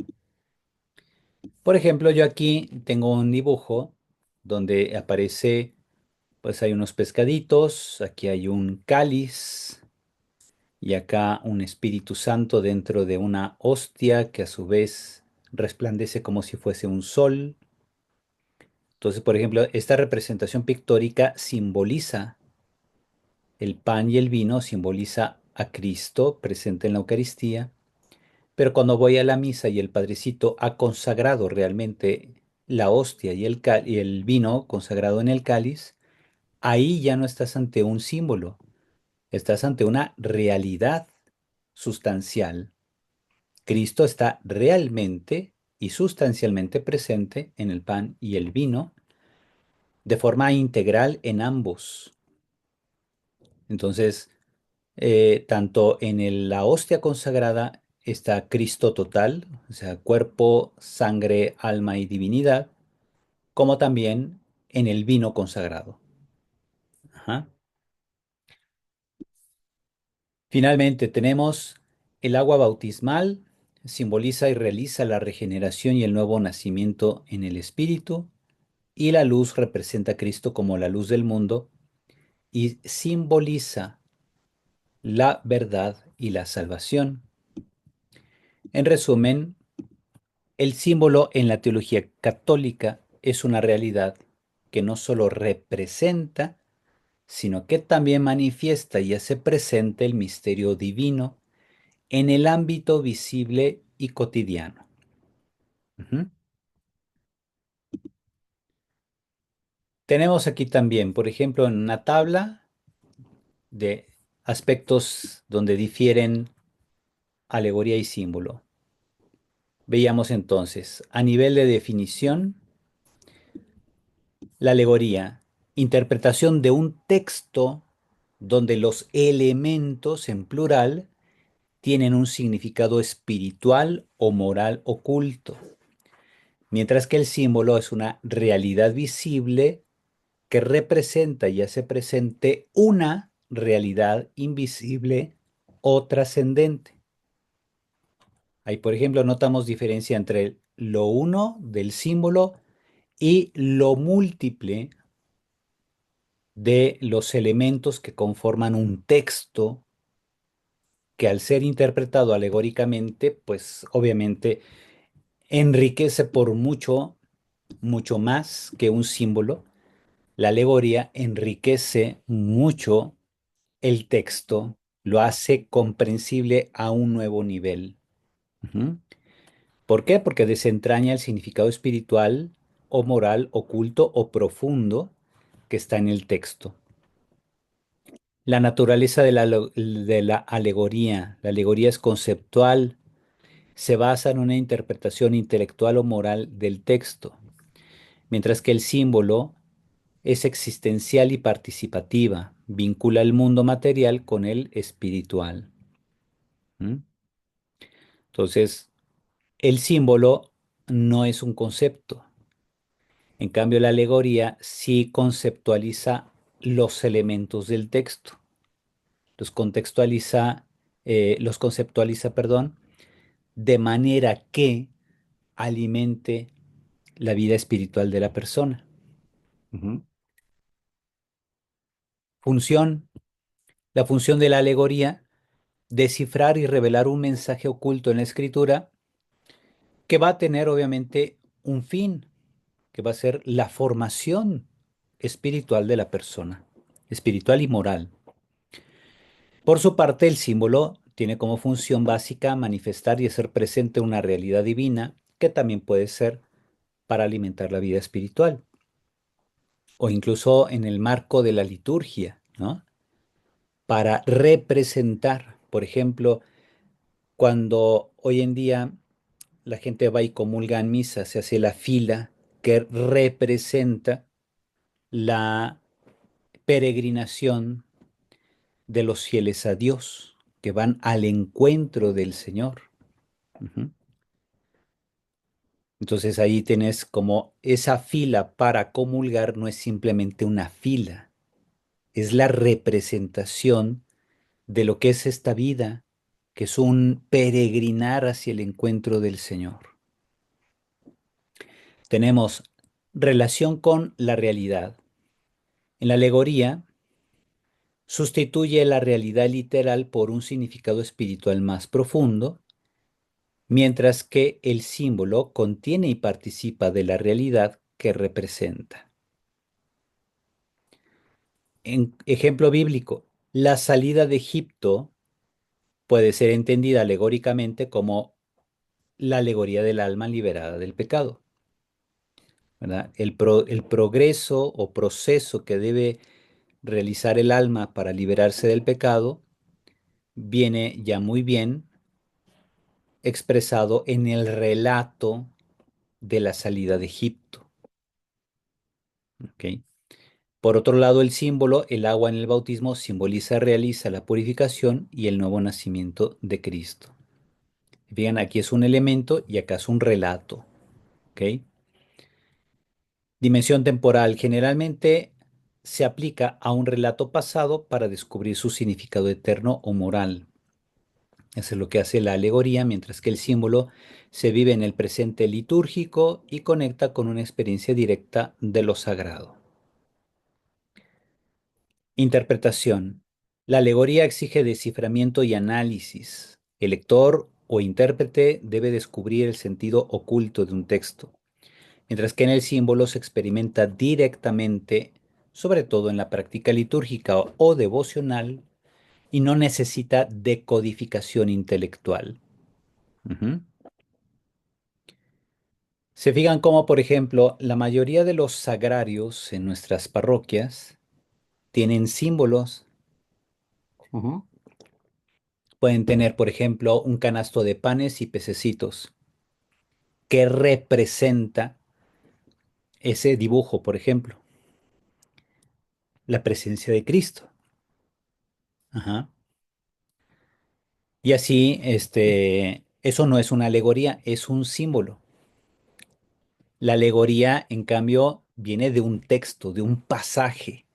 [SPEAKER 1] Por ejemplo, yo aquí tengo un dibujo donde aparece, pues hay unos pescaditos, aquí hay un cáliz y acá un Espíritu Santo dentro de una hostia que a su vez resplandece como si fuese un sol. Entonces, por ejemplo, esta representación pictórica simboliza el pan y el vino, simboliza a Cristo presente en la Eucaristía, pero cuando voy a la misa y el Padrecito ha consagrado realmente la hostia y y el vino consagrado en el cáliz, ahí ya no estás ante un símbolo, estás ante una realidad sustancial. Cristo está realmente y sustancialmente presente en el pan y el vino de forma integral en ambos. Entonces, tanto en la hostia consagrada está Cristo total, o sea, cuerpo, sangre, alma y divinidad, como también en el vino consagrado. Ajá. Finalmente, tenemos el agua bautismal, simboliza y realiza la regeneración y el nuevo nacimiento en el Espíritu, y la luz representa a Cristo como la luz del mundo y simboliza la verdad y la salvación. En resumen, el símbolo en la teología católica es una realidad que no solo representa, sino que también manifiesta y hace presente el misterio divino en el ámbito visible y cotidiano. Ujú. Tenemos aquí también, por ejemplo, en una tabla de aspectos donde difieren alegoría y símbolo. Veíamos entonces, a nivel de definición, la alegoría, interpretación de un texto donde los elementos en plural tienen un significado espiritual o moral oculto, mientras que el símbolo es una realidad visible que representa y hace presente una realidad invisible o trascendente. Ahí, por ejemplo, notamos diferencia entre lo uno del símbolo y lo múltiple de los elementos que conforman un texto que al ser interpretado alegóricamente, pues obviamente enriquece por mucho, mucho más que un símbolo. La alegoría enriquece mucho el texto, lo hace comprensible a un nuevo nivel. Ujú. ¿Por qué? Porque desentraña el significado espiritual o moral oculto o profundo que está en el texto. La naturaleza de la alegoría. La alegoría es conceptual, se basa en una interpretación intelectual o moral del texto, mientras que el símbolo es existencial y participativa, vincula el mundo material con el espiritual. ¿Mm? Entonces, el símbolo no es un concepto. En cambio, la alegoría sí conceptualiza los elementos del texto, los conceptualiza, perdón, de manera que alimente la vida espiritual de la persona. Ujú. Función. La función de la alegoría, descifrar y revelar un mensaje oculto en la escritura que va a tener obviamente un fin, que va a ser la formación espiritual de la persona, espiritual y moral. Por su parte, el símbolo tiene como función básica manifestar y hacer presente una realidad divina que también puede ser para alimentar la vida espiritual o incluso en el marco de la liturgia, ¿no? Para representar, por ejemplo, cuando hoy en día la gente va y comulga en misa, se hace la fila que representa la peregrinación de los fieles a Dios, que van al encuentro del Señor. Ujú. Entonces ahí tenés como esa fila para comulgar no es simplemente una fila, es la representación de lo que es esta vida, que es un peregrinar hacia el encuentro del Señor. Tenemos relación con la realidad. En la alegoría, sustituye la realidad literal por un significado espiritual más profundo, mientras que el símbolo contiene y participa de la realidad que representa. En ejemplo bíblico, la salida de Egipto puede ser entendida alegóricamente como la alegoría del alma liberada del pecado, ¿verdad? El progreso o proceso que debe realizar el alma para liberarse del pecado viene ya muy bien expresado en el relato de la salida de Egipto. ¿Ok? Por otro lado, el símbolo, el agua en el bautismo, realiza la purificación y el nuevo nacimiento de Cristo. Vean, aquí es un elemento y acá es un relato. ¿Ok? Dimensión temporal generalmente se aplica a un relato pasado para descubrir su significado eterno o moral. Eso es lo que hace la alegoría, mientras que el símbolo se vive en el presente litúrgico y conecta con una experiencia directa de lo sagrado. Interpretación. La alegoría exige desciframiento y análisis. El lector o intérprete debe descubrir el sentido oculto de un texto, mientras que en el símbolo se experimenta directamente, sobre todo en la práctica litúrgica o devocional, y no necesita decodificación intelectual. Ujú. Se fijan cómo, por ejemplo, la mayoría de los sagrarios en nuestras parroquias tienen símbolos. Ujú. Pueden tener, por ejemplo, un canasto de panes y pececitos que representa ese dibujo, por ejemplo, la presencia de Cristo. Ajá. Y así, eso no es una alegoría, es un símbolo. La alegoría, en cambio, viene de un texto, de un pasaje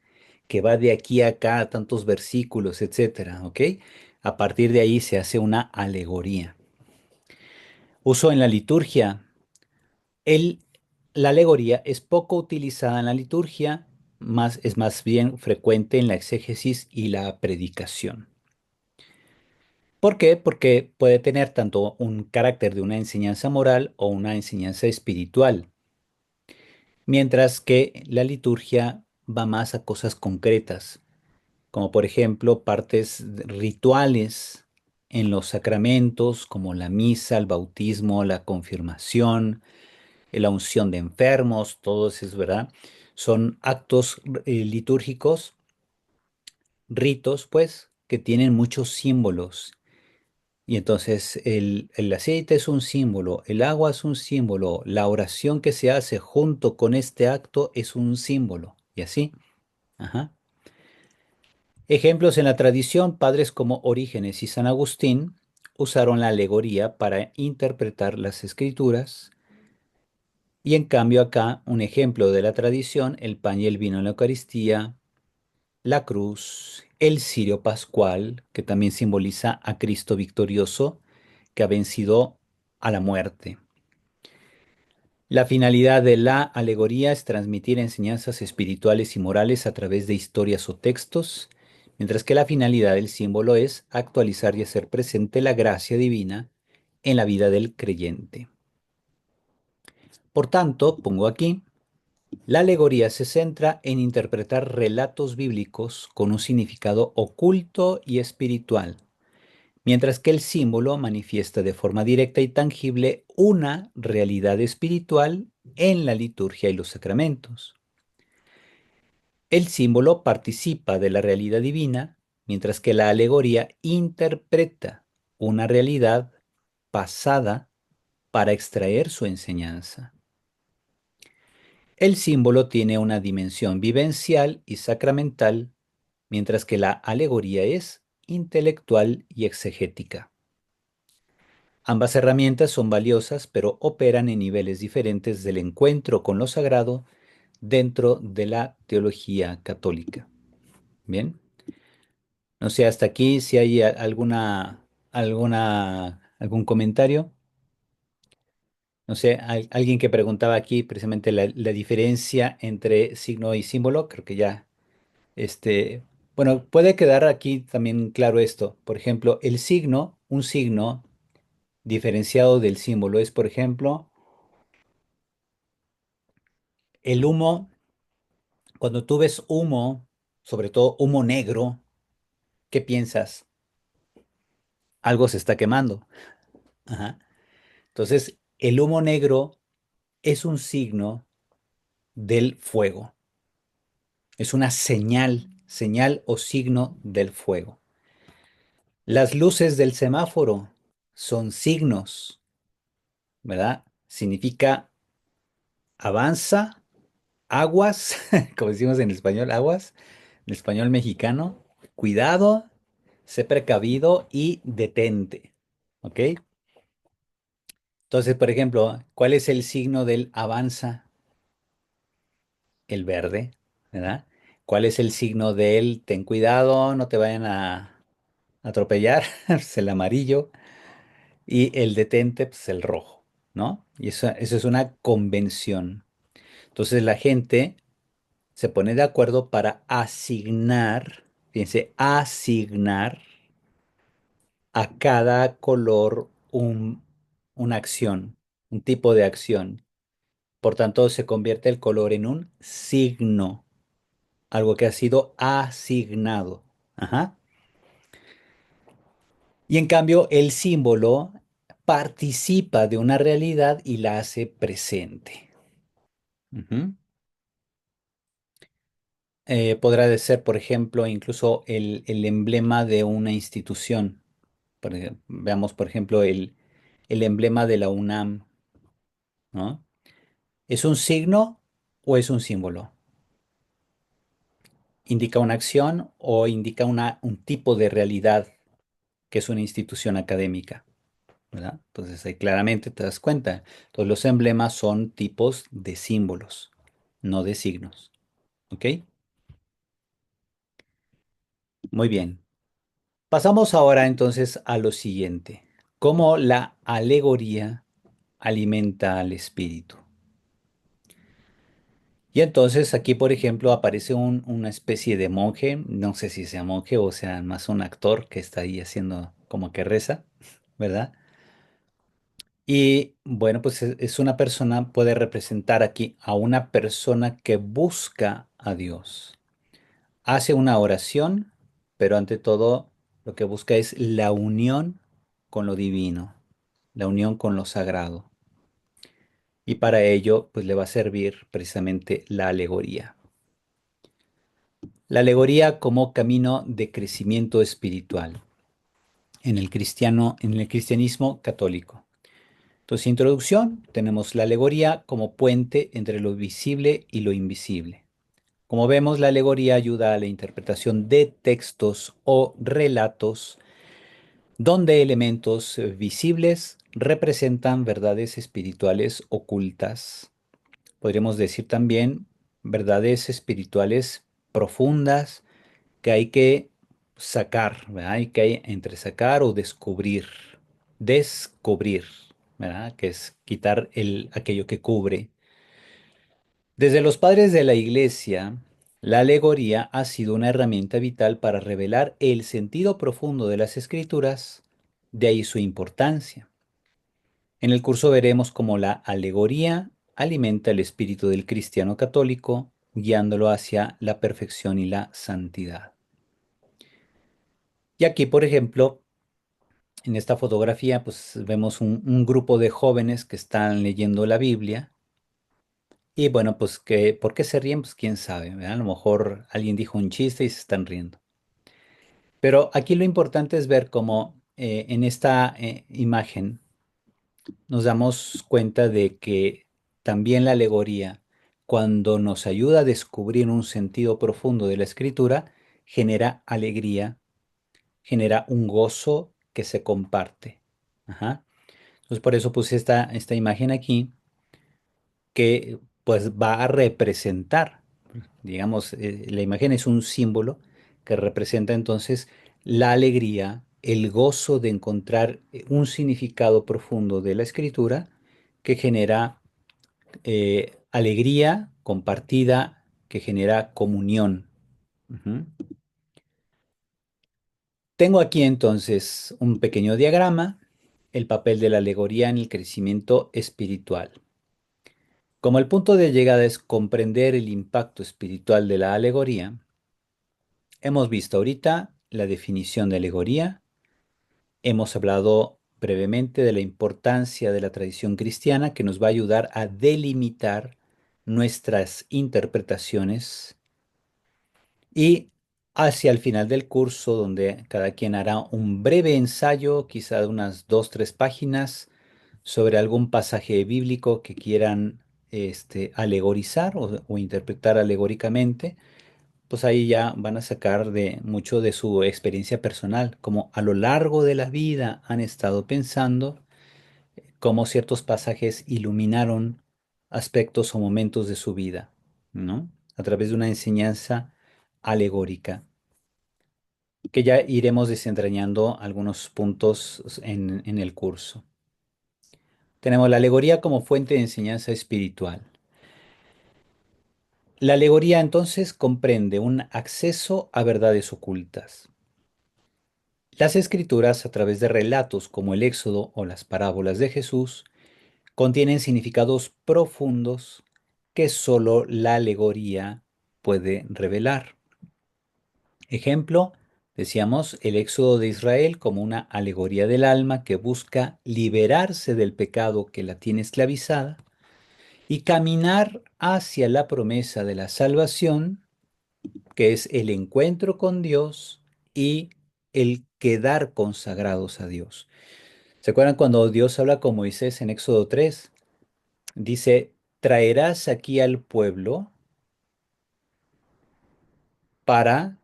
[SPEAKER 1] que va de aquí a acá, a tantos versículos, etcétera, ¿ok? A partir de ahí se hace una alegoría. Uso en la liturgia. El, la alegoría es poco utilizada en la liturgia, es más bien frecuente en la exégesis y la predicación. ¿Por qué? Porque puede tener tanto un carácter de una enseñanza moral o una enseñanza espiritual, mientras que la liturgia va más a cosas concretas, como por ejemplo partes rituales en los sacramentos, como la misa, el bautismo, la confirmación, la unción de enfermos, todo eso es verdad. Son actos litúrgicos, ritos, pues, que tienen muchos símbolos. Y entonces el aceite es un símbolo, el agua es un símbolo, la oración que se hace junto con este acto es un símbolo. Y así. Ajá. Ejemplos en la tradición, padres como Orígenes y San Agustín usaron la alegoría para interpretar las escrituras, Y en cambio acá, un ejemplo de la tradición, el pan y el vino en la Eucaristía, la cruz, el cirio pascual, que también simboliza a Cristo victorioso, que ha vencido a la muerte. La finalidad de la alegoría es transmitir enseñanzas espirituales y morales a través de historias o textos, mientras que la finalidad del símbolo es actualizar y hacer presente la gracia divina en la vida del creyente. Por tanto, pongo aquí, la alegoría se centra en interpretar relatos bíblicos con un significado oculto y espiritual, mientras que el símbolo manifiesta de forma directa y tangible una realidad espiritual en la liturgia y los sacramentos. El símbolo participa de la realidad divina, mientras que la alegoría interpreta una realidad pasada para extraer su enseñanza. El símbolo tiene una dimensión vivencial y sacramental, mientras que la alegoría es intelectual y exegética. Ambas herramientas son valiosas, pero operan en niveles diferentes del encuentro con lo sagrado dentro de la teología católica. Bien, no sé hasta aquí si hay algún comentario. No sé, alguien que preguntaba aquí precisamente la diferencia entre signo y símbolo, creo que ya, bueno, puede quedar aquí también claro esto. Por ejemplo, el signo, un signo diferenciado del símbolo es, por ejemplo, el humo. Cuando tú ves humo, sobre todo humo negro, ¿qué piensas? Algo se está quemando. Ajá. Entonces, el humo negro es un signo del fuego. Es una señal o signo del fuego. Las luces del semáforo son signos, ¿verdad? Significa avanza, aguas, como decimos en español, aguas, en español mexicano, cuidado, sé precavido y detente, ¿ok? Entonces, por ejemplo, ¿cuál es el signo del avanza? El verde, ¿verdad? ¿Cuál es el signo del ten cuidado, no te vayan a atropellar? Pues el amarillo. Y el detente, pues el rojo, ¿no? Y eso es una convención. Entonces la gente se pone de acuerdo para asignar, fíjense, asignar a cada color una acción, un tipo de acción. Por tanto, se convierte el color en un signo, algo que ha sido asignado. Ajá. Y en cambio, el símbolo participa de una realidad y la hace presente. Ujú. Podrá ser, por ejemplo, incluso el emblema de una institución. Veamos, por ejemplo, el emblema de la UNAM, ¿no? ¿Es un signo o es un símbolo? ¿Indica una acción o indica un tipo de realidad que es una institución académica? ¿Verdad? Entonces ahí claramente te das cuenta. Entonces los emblemas son tipos de símbolos, no de signos. ¿Ok? Muy bien. Pasamos ahora entonces a lo siguiente. ¿Cómo la alegoría alimenta al espíritu? Y entonces aquí, por ejemplo, aparece una especie de monje, no sé si sea monje o sea más un actor que está ahí haciendo como que reza, ¿verdad? Y bueno, pues es una persona, puede representar aquí a una persona que busca a Dios. Hace una oración, pero ante todo lo que busca es la unión con lo divino, la unión con lo sagrado. Y para ello, pues le va a servir precisamente la alegoría. La alegoría como camino de crecimiento espiritual en el cristianismo católico. Entonces, introducción, tenemos la alegoría como puente entre lo visible y lo invisible. Como vemos, la alegoría ayuda a la interpretación de textos o relatos donde elementos visibles representan verdades espirituales ocultas. podríamos decir también verdades espirituales profundas que hay que sacar, ¿verdad? Hay que entresacar o descubrir, descubrir, ¿verdad? Que es quitar aquello que cubre. Desde los padres de la Iglesia, la alegoría ha sido una herramienta vital para revelar el sentido profundo de las Escrituras, de ahí su importancia. En el curso veremos cómo la alegoría alimenta el espíritu del cristiano católico, guiándolo hacia la perfección y la santidad. Y aquí, por ejemplo, en esta fotografía, pues vemos un grupo de jóvenes que están leyendo la Biblia. Y bueno, pues ¿por qué se ríen? Pues quién sabe, ¿verdad? A lo mejor alguien dijo un chiste y se están riendo. Pero aquí lo importante es ver cómo en esta imagen nos damos cuenta de que también la alegoría, cuando nos ayuda a descubrir un sentido profundo de la escritura, genera alegría, genera un gozo que se comparte. Ajá. Entonces por eso puse esta imagen aquí que pues va a representar, digamos, la imagen es un símbolo que representa entonces la alegría, el gozo de encontrar un significado profundo de la escritura que genera alegría compartida, que genera comunión. Ujú. Tengo aquí entonces un pequeño diagrama, el papel de la alegoría en el crecimiento espiritual. Como el punto de llegada es comprender el impacto espiritual de la alegoría, hemos visto ahorita la definición de alegoría, hemos hablado brevemente de la importancia de la tradición cristiana que nos va a ayudar a delimitar nuestras interpretaciones y hacia el final del curso, donde cada quien hará un breve ensayo, quizá de unas 2, 3 páginas, sobre algún pasaje bíblico que quieran alegorizar o interpretar alegóricamente, pues ahí ya van a sacar de mucho de su experiencia personal, como a lo largo de la vida han estado pensando cómo ciertos pasajes iluminaron aspectos o momentos de su vida, ¿no? A través de una enseñanza alegórica, que ya iremos desentrañando algunos puntos en el curso. Tenemos la alegoría como fuente de enseñanza espiritual. La alegoría entonces comprende un acceso a verdades ocultas. Las escrituras, a través de relatos como el Éxodo o las parábolas de Jesús, contienen significados profundos que solo la alegoría puede revelar. Ejemplo, decíamos el Éxodo de Israel como una alegoría del alma que busca liberarse del pecado que la tiene esclavizada y caminar hacia la promesa de la salvación, que es el encuentro con Dios y el quedar consagrados a Dios. ¿Se acuerdan cuando Dios habla con Moisés en Éxodo 3? Dice, traerás aquí al pueblo para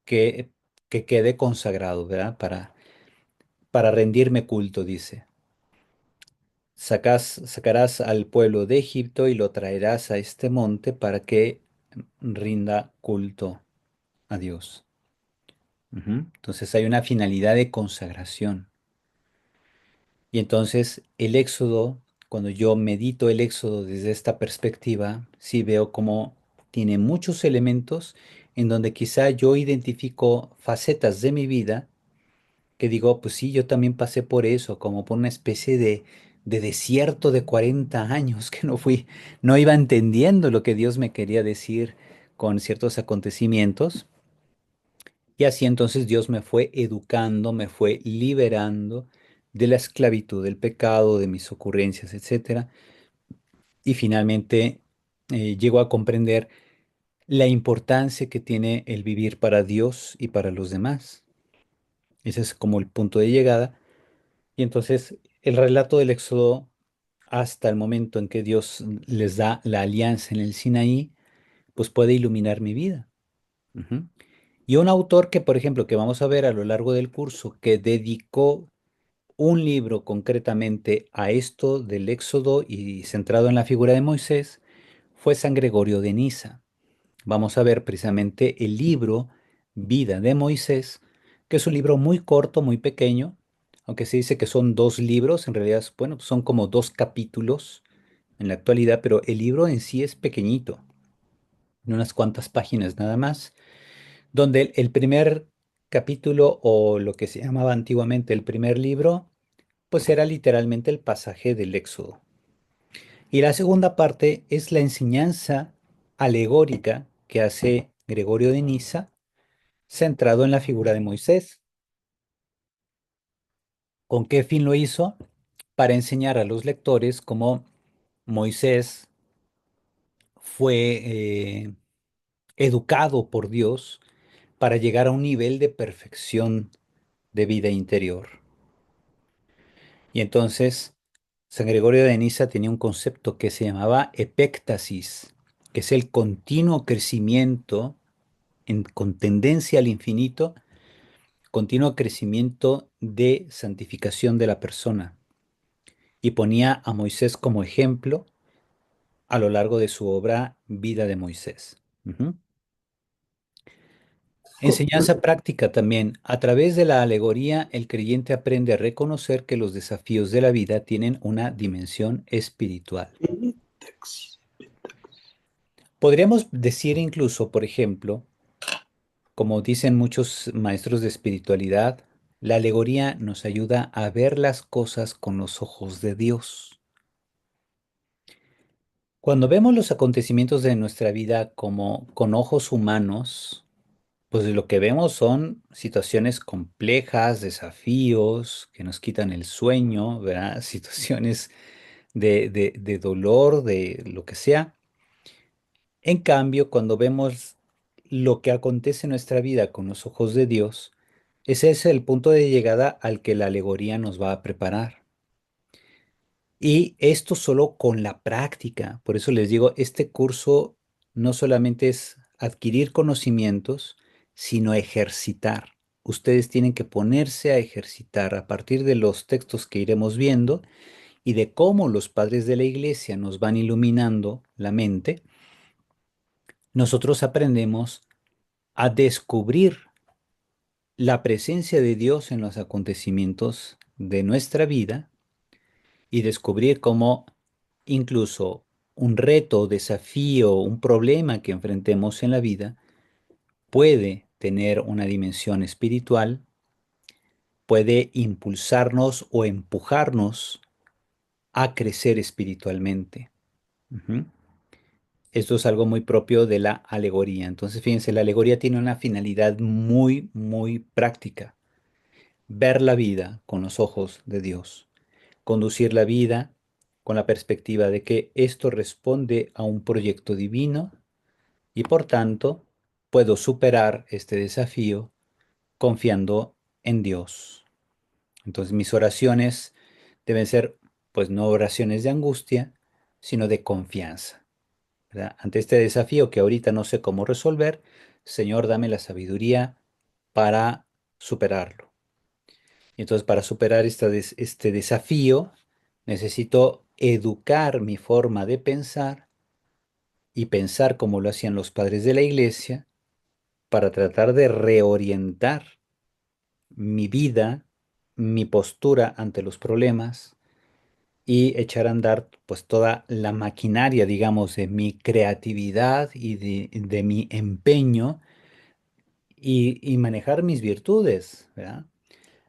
[SPEAKER 1] que, que quede consagrado, ¿verdad? Para rendirme culto, dice. Sacarás al pueblo de Egipto y lo traerás a este monte para que rinda culto a Dios. Ujú. Entonces hay una finalidad de consagración. Y entonces el Éxodo, cuando yo medito el Éxodo desde esta perspectiva, sí veo cómo tiene muchos elementos en donde quizá yo identifico facetas de mi vida que digo, pues sí, yo también pasé por eso, como por una especie de desierto de 40 años que no iba entendiendo lo que Dios me quería decir con ciertos acontecimientos. Y así entonces Dios me fue educando, me fue liberando de la esclavitud, del pecado, de mis ocurrencias, etcétera. Y finalmente llego a comprender la importancia que tiene el vivir para Dios y para los demás. Ese es como el punto de llegada. Y entonces el relato del Éxodo hasta el momento en que Dios les da la alianza en el Sinaí, pues puede iluminar mi vida. Ujú. Y un autor que, por ejemplo, que vamos a ver a lo largo del curso, que dedicó un libro concretamente a esto del Éxodo y centrado en la figura de Moisés fue San Gregorio de Niza. Vamos a ver precisamente el libro Vida de Moisés, que es un libro muy corto, muy pequeño, aunque se dice que son dos libros, en realidad, bueno, son como dos capítulos en la actualidad, pero el libro en sí es pequeñito, en unas cuantas páginas nada más, donde el primer capítulo o lo que se llamaba antiguamente el primer libro, pues era literalmente el pasaje del Éxodo. Y la segunda parte es la enseñanza alegórica que hace Gregorio de Niza, centrado en la figura de Moisés. ¿Con qué fin lo hizo? Para enseñar a los lectores cómo Moisés fue educado por Dios para llegar a un nivel de perfección de vida interior. Y entonces, San Gregorio de Niza tenía un concepto que se llamaba epéctasis, que es el continuo crecimiento con tendencia al infinito, continuo crecimiento de santificación de la persona. Y ponía a Moisés como ejemplo a lo largo de su obra Vida de Moisés. Ujú. Enseñanza práctica también. A través de la alegoría, el creyente aprende a reconocer que los desafíos de la vida tienen una dimensión espiritual. Podríamos decir incluso, por ejemplo, como dicen muchos maestros de espiritualidad, la alegoría nos ayuda a ver las cosas con los ojos de Dios. Cuando vemos los acontecimientos de nuestra vida como con ojos humanos, pues lo que vemos son situaciones complejas, desafíos que nos quitan el sueño, ¿verdad? Situaciones de dolor, de lo que sea. En cambio, cuando vemos lo que acontece en nuestra vida con los ojos de Dios, ese es el punto de llegada al que la alegoría nos va a preparar. Y esto solo con la práctica. Por eso les digo, este curso no solamente es adquirir conocimientos, sino ejercitar. Ustedes tienen que ponerse a ejercitar a partir de los textos que iremos viendo y de cómo los padres de la iglesia nos van iluminando la mente. Nosotros aprendemos a descubrir la presencia de Dios en los acontecimientos de nuestra vida y descubrir cómo incluso un reto, desafío, un problema que enfrentemos en la vida puede tener una dimensión espiritual, puede impulsarnos o empujarnos a crecer espiritualmente. Ujú. Esto es algo muy propio de la alegoría. Entonces, fíjense, la alegoría tiene una finalidad muy, muy práctica. Ver la vida con los ojos de Dios, conducir la vida con la perspectiva de que esto responde a un proyecto divino y por tanto puedo superar este desafío confiando en Dios. Entonces mis oraciones deben ser pues no oraciones de angustia, sino de confianza, ¿verdad? Ante este desafío que ahorita no sé cómo resolver, Señor, dame la sabiduría para superarlo. Y entonces, para superar este desafío, necesito educar mi forma de pensar y pensar como lo hacían los padres de la iglesia para tratar de reorientar mi vida, mi postura ante los problemas y echar a andar pues toda la maquinaria, digamos, de mi creatividad y de mi empeño y manejar mis virtudes, ¿verdad?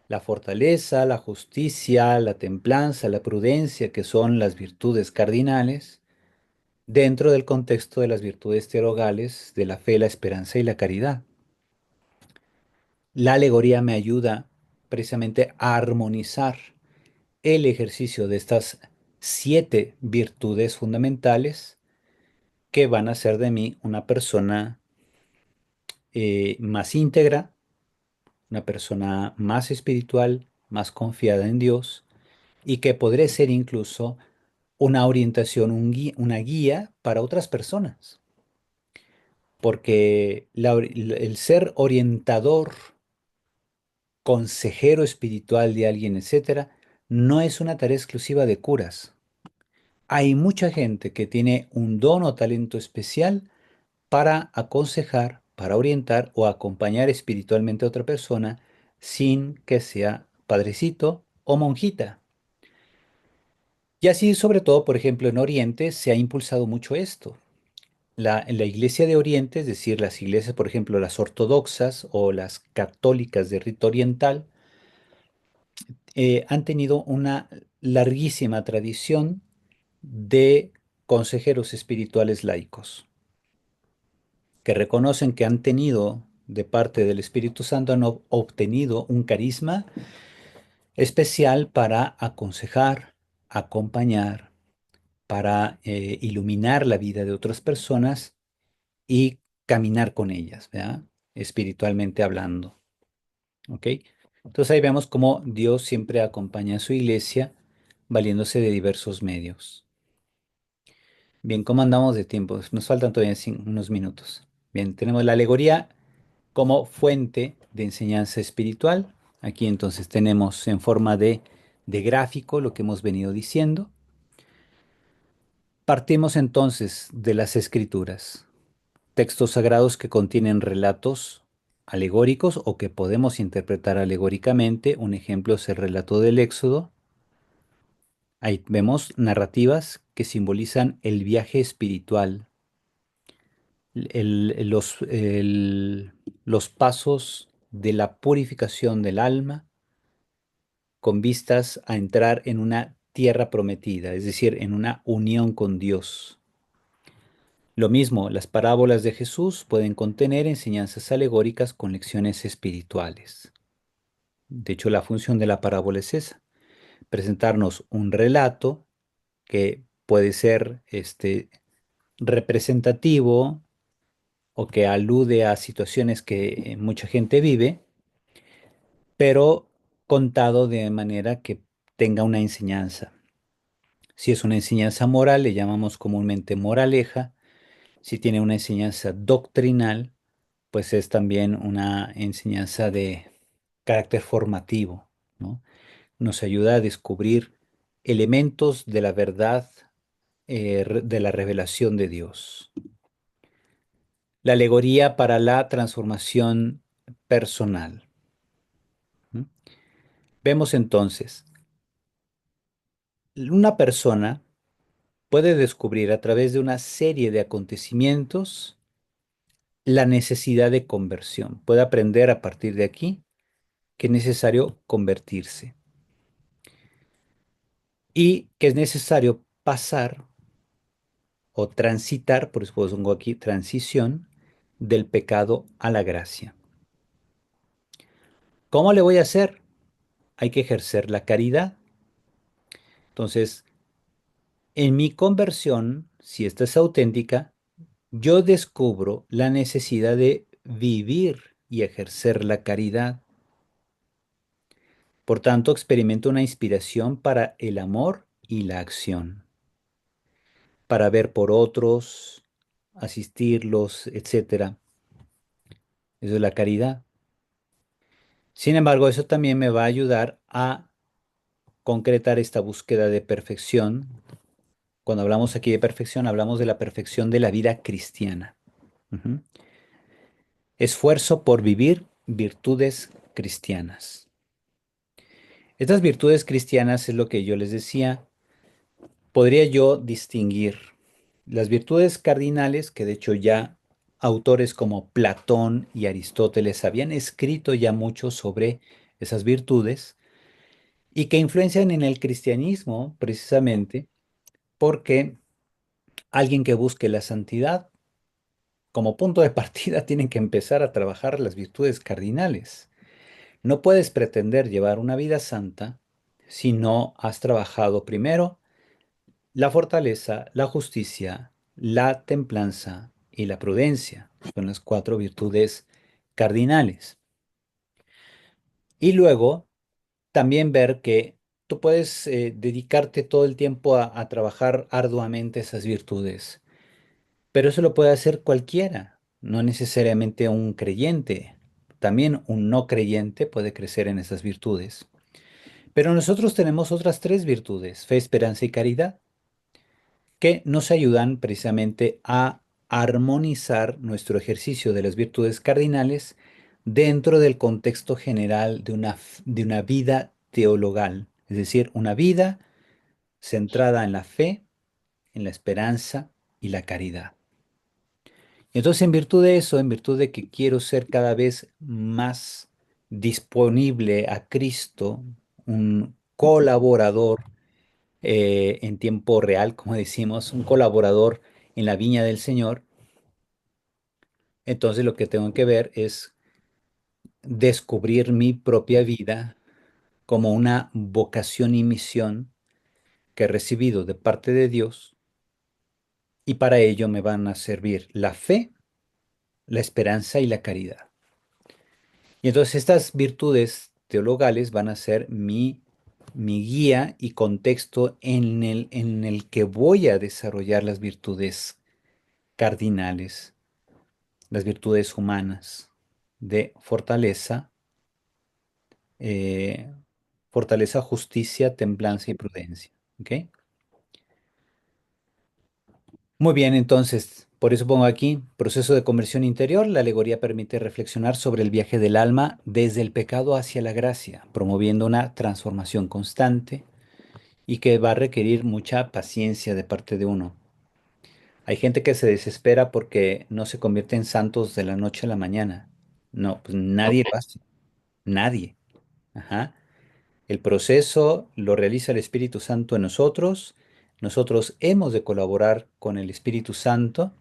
[SPEAKER 1] La fortaleza, la justicia, la templanza, la prudencia, que son las virtudes cardinales, dentro del contexto de las virtudes teologales de la fe, la esperanza y la caridad. La alegoría me ayuda precisamente a armonizar el ejercicio de estas 7 virtudes fundamentales que van a hacer de mí una persona más íntegra, una persona más espiritual, más confiada en Dios y que podré ser incluso una orientación, una guía para otras personas, porque el ser orientador, consejero espiritual de alguien, etcétera, no es una tarea exclusiva de curas. Hay mucha gente que tiene un don o talento especial para aconsejar, para orientar o acompañar espiritualmente a otra persona sin que sea padrecito o monjita. Y así, sobre todo, por ejemplo, en Oriente se ha impulsado mucho esto. En la iglesia de Oriente, es decir, las iglesias, por ejemplo, las ortodoxas o las católicas de rito oriental, han tenido una larguísima tradición de consejeros espirituales laicos, que reconocen que han tenido de parte del Espíritu Santo, han obtenido un carisma especial para aconsejar, acompañar, para iluminar la vida de otras personas y caminar con ellas, ¿verdad? Espiritualmente hablando, ¿ok? Entonces ahí vemos cómo Dios siempre acompaña a su iglesia valiéndose de diversos medios. Bien, ¿cómo andamos de tiempo? Nos faltan todavía unos minutos. Bien, tenemos la alegoría como fuente de enseñanza espiritual. Aquí entonces tenemos en forma de gráfico lo que hemos venido diciendo. Partimos entonces de las escrituras, textos sagrados que contienen relatos alegóricos o que podemos interpretar alegóricamente. Un ejemplo es el relato del Éxodo. Ahí vemos narrativas que simbolizan el viaje espiritual, los pasos de la purificación del alma con vistas a entrar en una tierra prometida, es decir, en una unión con Dios. Lo mismo, las parábolas de Jesús pueden contener enseñanzas alegóricas con lecciones espirituales. De hecho, la función de la parábola es esa, presentarnos un relato que puede ser representativo o que alude a situaciones que mucha gente vive, pero contado de manera que tenga una enseñanza. Si es una enseñanza moral, le llamamos comúnmente moraleja. Si tiene una enseñanza doctrinal, pues es también una enseñanza de carácter formativo, ¿no? Nos ayuda a descubrir elementos de la verdad, de la revelación de Dios. La alegoría para la transformación personal. ¿M? Vemos entonces, una persona puede descubrir a través de una serie de acontecimientos la necesidad de conversión. Puede aprender a partir de aquí que es necesario convertirse y que es necesario pasar o transitar, por eso pongo aquí transición, del pecado a la gracia. ¿Cómo le voy a hacer? Hay que ejercer la caridad. Entonces, en mi conversión, si esta es auténtica, yo descubro la necesidad de vivir y ejercer la caridad. Por tanto, experimento una inspiración para el amor y la acción, para ver por otros, asistirlos, etcétera. Eso es la caridad. Sin embargo, eso también me va a ayudar a concretar esta búsqueda de perfección. Cuando hablamos aquí de perfección, hablamos de la perfección de la vida cristiana. Ujú. Esfuerzo por vivir virtudes cristianas. Estas virtudes cristianas es lo que yo les decía, podría yo distinguir las virtudes cardinales, que de hecho ya autores como Platón y Aristóteles habían escrito ya mucho sobre esas virtudes y que influencian en el cristianismo precisamente porque alguien que busque la santidad como punto de partida tiene que empezar a trabajar las virtudes cardinales. No puedes pretender llevar una vida santa si no has trabajado primero la fortaleza, la justicia, la templanza y la prudencia. Son las cuatro virtudes cardinales. Y luego también ver que tú puedes dedicarte todo el tiempo a trabajar arduamente esas virtudes, pero eso lo puede hacer cualquiera, no necesariamente un creyente. También un no creyente puede crecer en esas virtudes. Pero nosotros tenemos otras tres virtudes, fe, esperanza y caridad, que nos ayudan precisamente a armonizar nuestro ejercicio de las virtudes cardinales dentro del contexto general de una vida teologal, es decir, una vida centrada en la fe, en la esperanza y la caridad. Y entonces, en virtud de eso, en virtud de que quiero ser cada vez más disponible a Cristo, un colaborador en tiempo real, como decimos, un colaborador en la viña del Señor, entonces lo que tengo que ver es descubrir mi propia vida como una vocación y misión que he recibido de parte de Dios, y para ello me van a servir la fe, la esperanza y la caridad. Y entonces estas virtudes teologales van a ser mi guía y contexto en el que voy a desarrollar las virtudes cardinales, las virtudes humanas de fortaleza, eh, fortaleza, justicia, templanza y prudencia. ¿Ok? Muy bien, entonces, por eso pongo aquí, proceso de conversión interior. La alegoría permite reflexionar sobre el viaje del alma desde el pecado hacia la gracia, promoviendo una transformación constante y que va a requerir mucha paciencia de parte de uno. Hay gente que se desespera porque no se convierte en santos de la noche a la mañana. No, pues nadie lo hace, nadie. Ajá. El proceso lo realiza el Espíritu Santo en nosotros. Nosotros hemos de colaborar con el Espíritu Santo,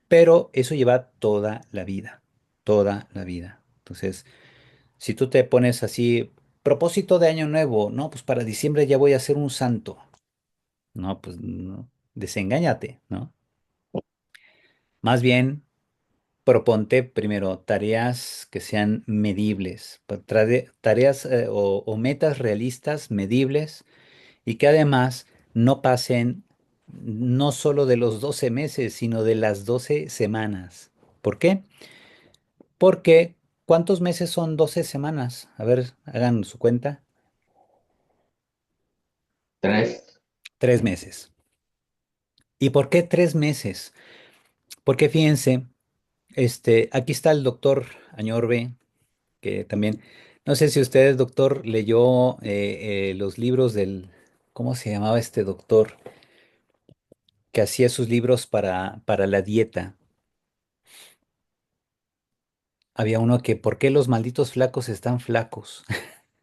[SPEAKER 1] pero eso lleva toda la vida, toda la vida. Entonces, si tú te pones así, propósito de año nuevo, no, pues para diciembre ya voy a ser un santo. No, pues no, desengáñate, ¿no? Más bien, proponte primero tareas que sean medibles, tareas o metas realistas, medibles, y que además no pasen no solo de los 12 meses, sino de las 12 semanas. ¿Por qué? Porque ¿cuántos meses son 12 semanas? A ver, hagan su cuenta.
[SPEAKER 4] 3.
[SPEAKER 1] 3 meses. ¿Y por qué 3 meses? Porque fíjense, aquí está el doctor Añorbe, que también, no sé si usted, doctor, leyó los libros ¿cómo se llamaba este doctor? Que hacía sus libros para la dieta. Había uno que, ¿por qué los malditos flacos están flacos?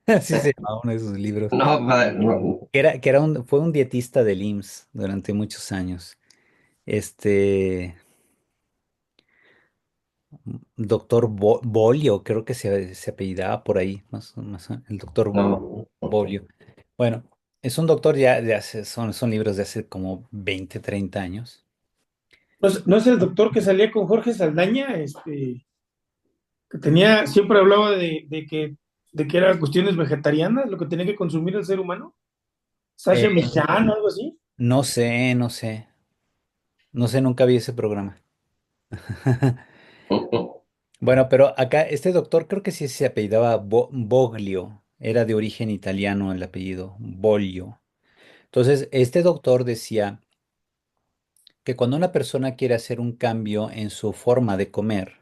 [SPEAKER 1] Así se llamaba uno de sus libros.
[SPEAKER 4] No, padre, no.
[SPEAKER 1] Fue un dietista del IMSS durante muchos años. Este, doctor Bolio, creo que se apellidaba por ahí, el doctor
[SPEAKER 4] No.
[SPEAKER 1] Bolio. Bueno, es un doctor ya de hace, son libros de hace como 20, 30 años.
[SPEAKER 3] No es el doctor que salía con Jorge Saldaña, que tenía, siempre hablaba de que eran cuestiones vegetarianas, lo que tenía que consumir el ser humano.
[SPEAKER 1] Eh,
[SPEAKER 3] Sasha Michan o algo así.
[SPEAKER 1] no sé, no sé, no sé, nunca vi ese programa. Bueno, pero acá este doctor creo que sí se apellidaba Boglio, era de origen italiano el apellido, Boglio. Entonces, este doctor decía que cuando una persona quiere hacer un cambio en su forma de comer,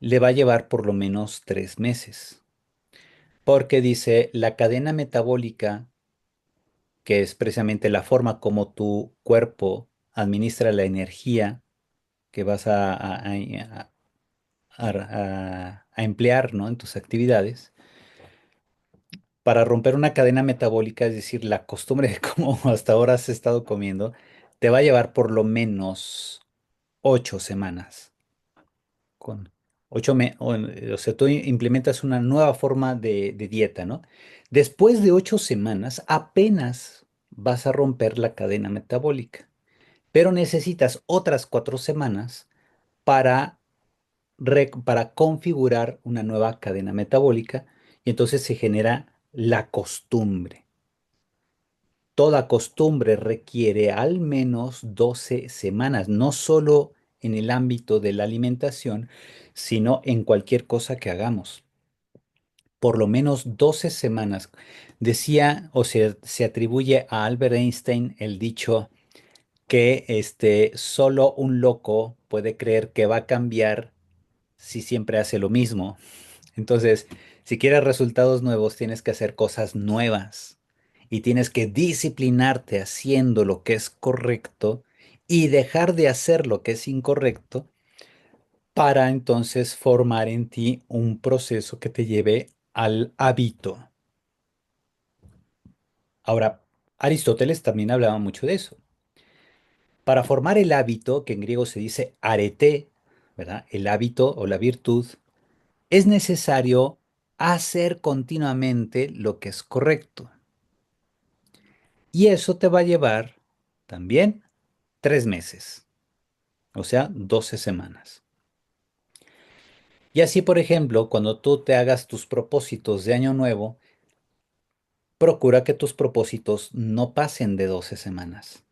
[SPEAKER 1] le va a llevar por lo menos 3 meses, porque dice la cadena metabólica, que es precisamente la forma como tu cuerpo administra la energía que vas a emplear, ¿no? En tus actividades para romper una cadena metabólica, es decir, la costumbre de cómo hasta ahora has estado comiendo, te va a llevar por lo menos 8 semanas. Con o sea, tú implementas una nueva forma de dieta, ¿no? Después de 8 semanas, apenas vas a romper la cadena metabólica, pero necesitas otras 4 semanas para, para configurar una nueva cadena metabólica, y entonces se genera la costumbre. Toda costumbre requiere al menos 12 semanas, no solo en el ámbito de la alimentación, sino en cualquier cosa que hagamos. Por lo menos 12 semanas. Decía o se atribuye a Albert Einstein el dicho que solo un loco puede creer que va a cambiar si siempre hace lo mismo. Entonces, si quieres resultados nuevos, tienes que hacer cosas nuevas y tienes que disciplinarte haciendo lo que es correcto y dejar de hacer lo que es incorrecto para entonces formar en ti un proceso que te lleve al hábito. Ahora, Aristóteles también hablaba mucho de eso. Para formar el hábito, que en griego se dice arete, ¿verdad? El hábito o la virtud, es necesario hacer continuamente lo que es correcto. Y eso te va a llevar también 3 meses, o sea, 12 semanas. Y así, por ejemplo, cuando tú te hagas tus propósitos de año nuevo, procura que tus propósitos no pasen de 12 semanas.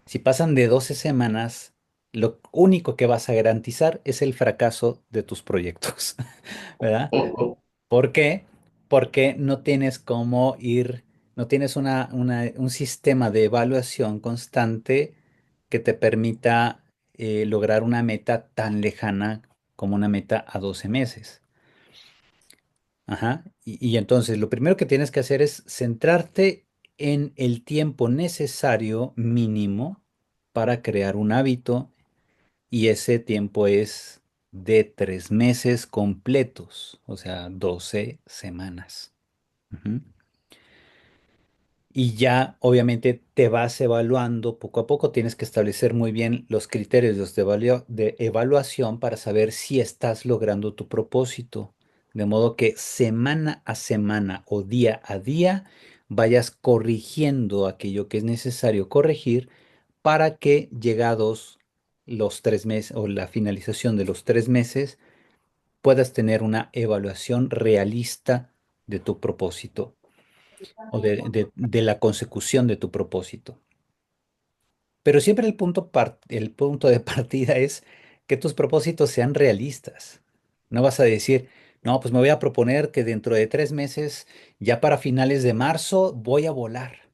[SPEAKER 1] Si pasan de 12 semanas, lo único que vas a garantizar es el fracaso de tus proyectos, ¿verdad? ¿Por qué? Porque no tienes cómo ir, no tienes un sistema de evaluación constante que te permita lograr una meta tan lejana como una meta a 12 meses. Ajá. Y entonces lo primero que tienes que hacer es centrarte en el tiempo necesario mínimo para crear un hábito y ese tiempo es de 3 meses completos, o sea, 12 semanas. Ujú. Y ya obviamente te vas evaluando poco a poco, tienes que establecer muy bien los criterios de evaluación para saber si estás logrando tu propósito. De modo que semana a semana o día a día vayas corrigiendo aquello que es necesario corregir para que llegados los 3 meses o la finalización de los 3 meses puedas tener una evaluación realista de tu propósito o de la consecución de tu propósito. Pero siempre el punto de partida es que tus propósitos sean realistas. No vas a decir, no, pues me voy a proponer que dentro de 3 meses, ya para finales de marzo, voy a volar.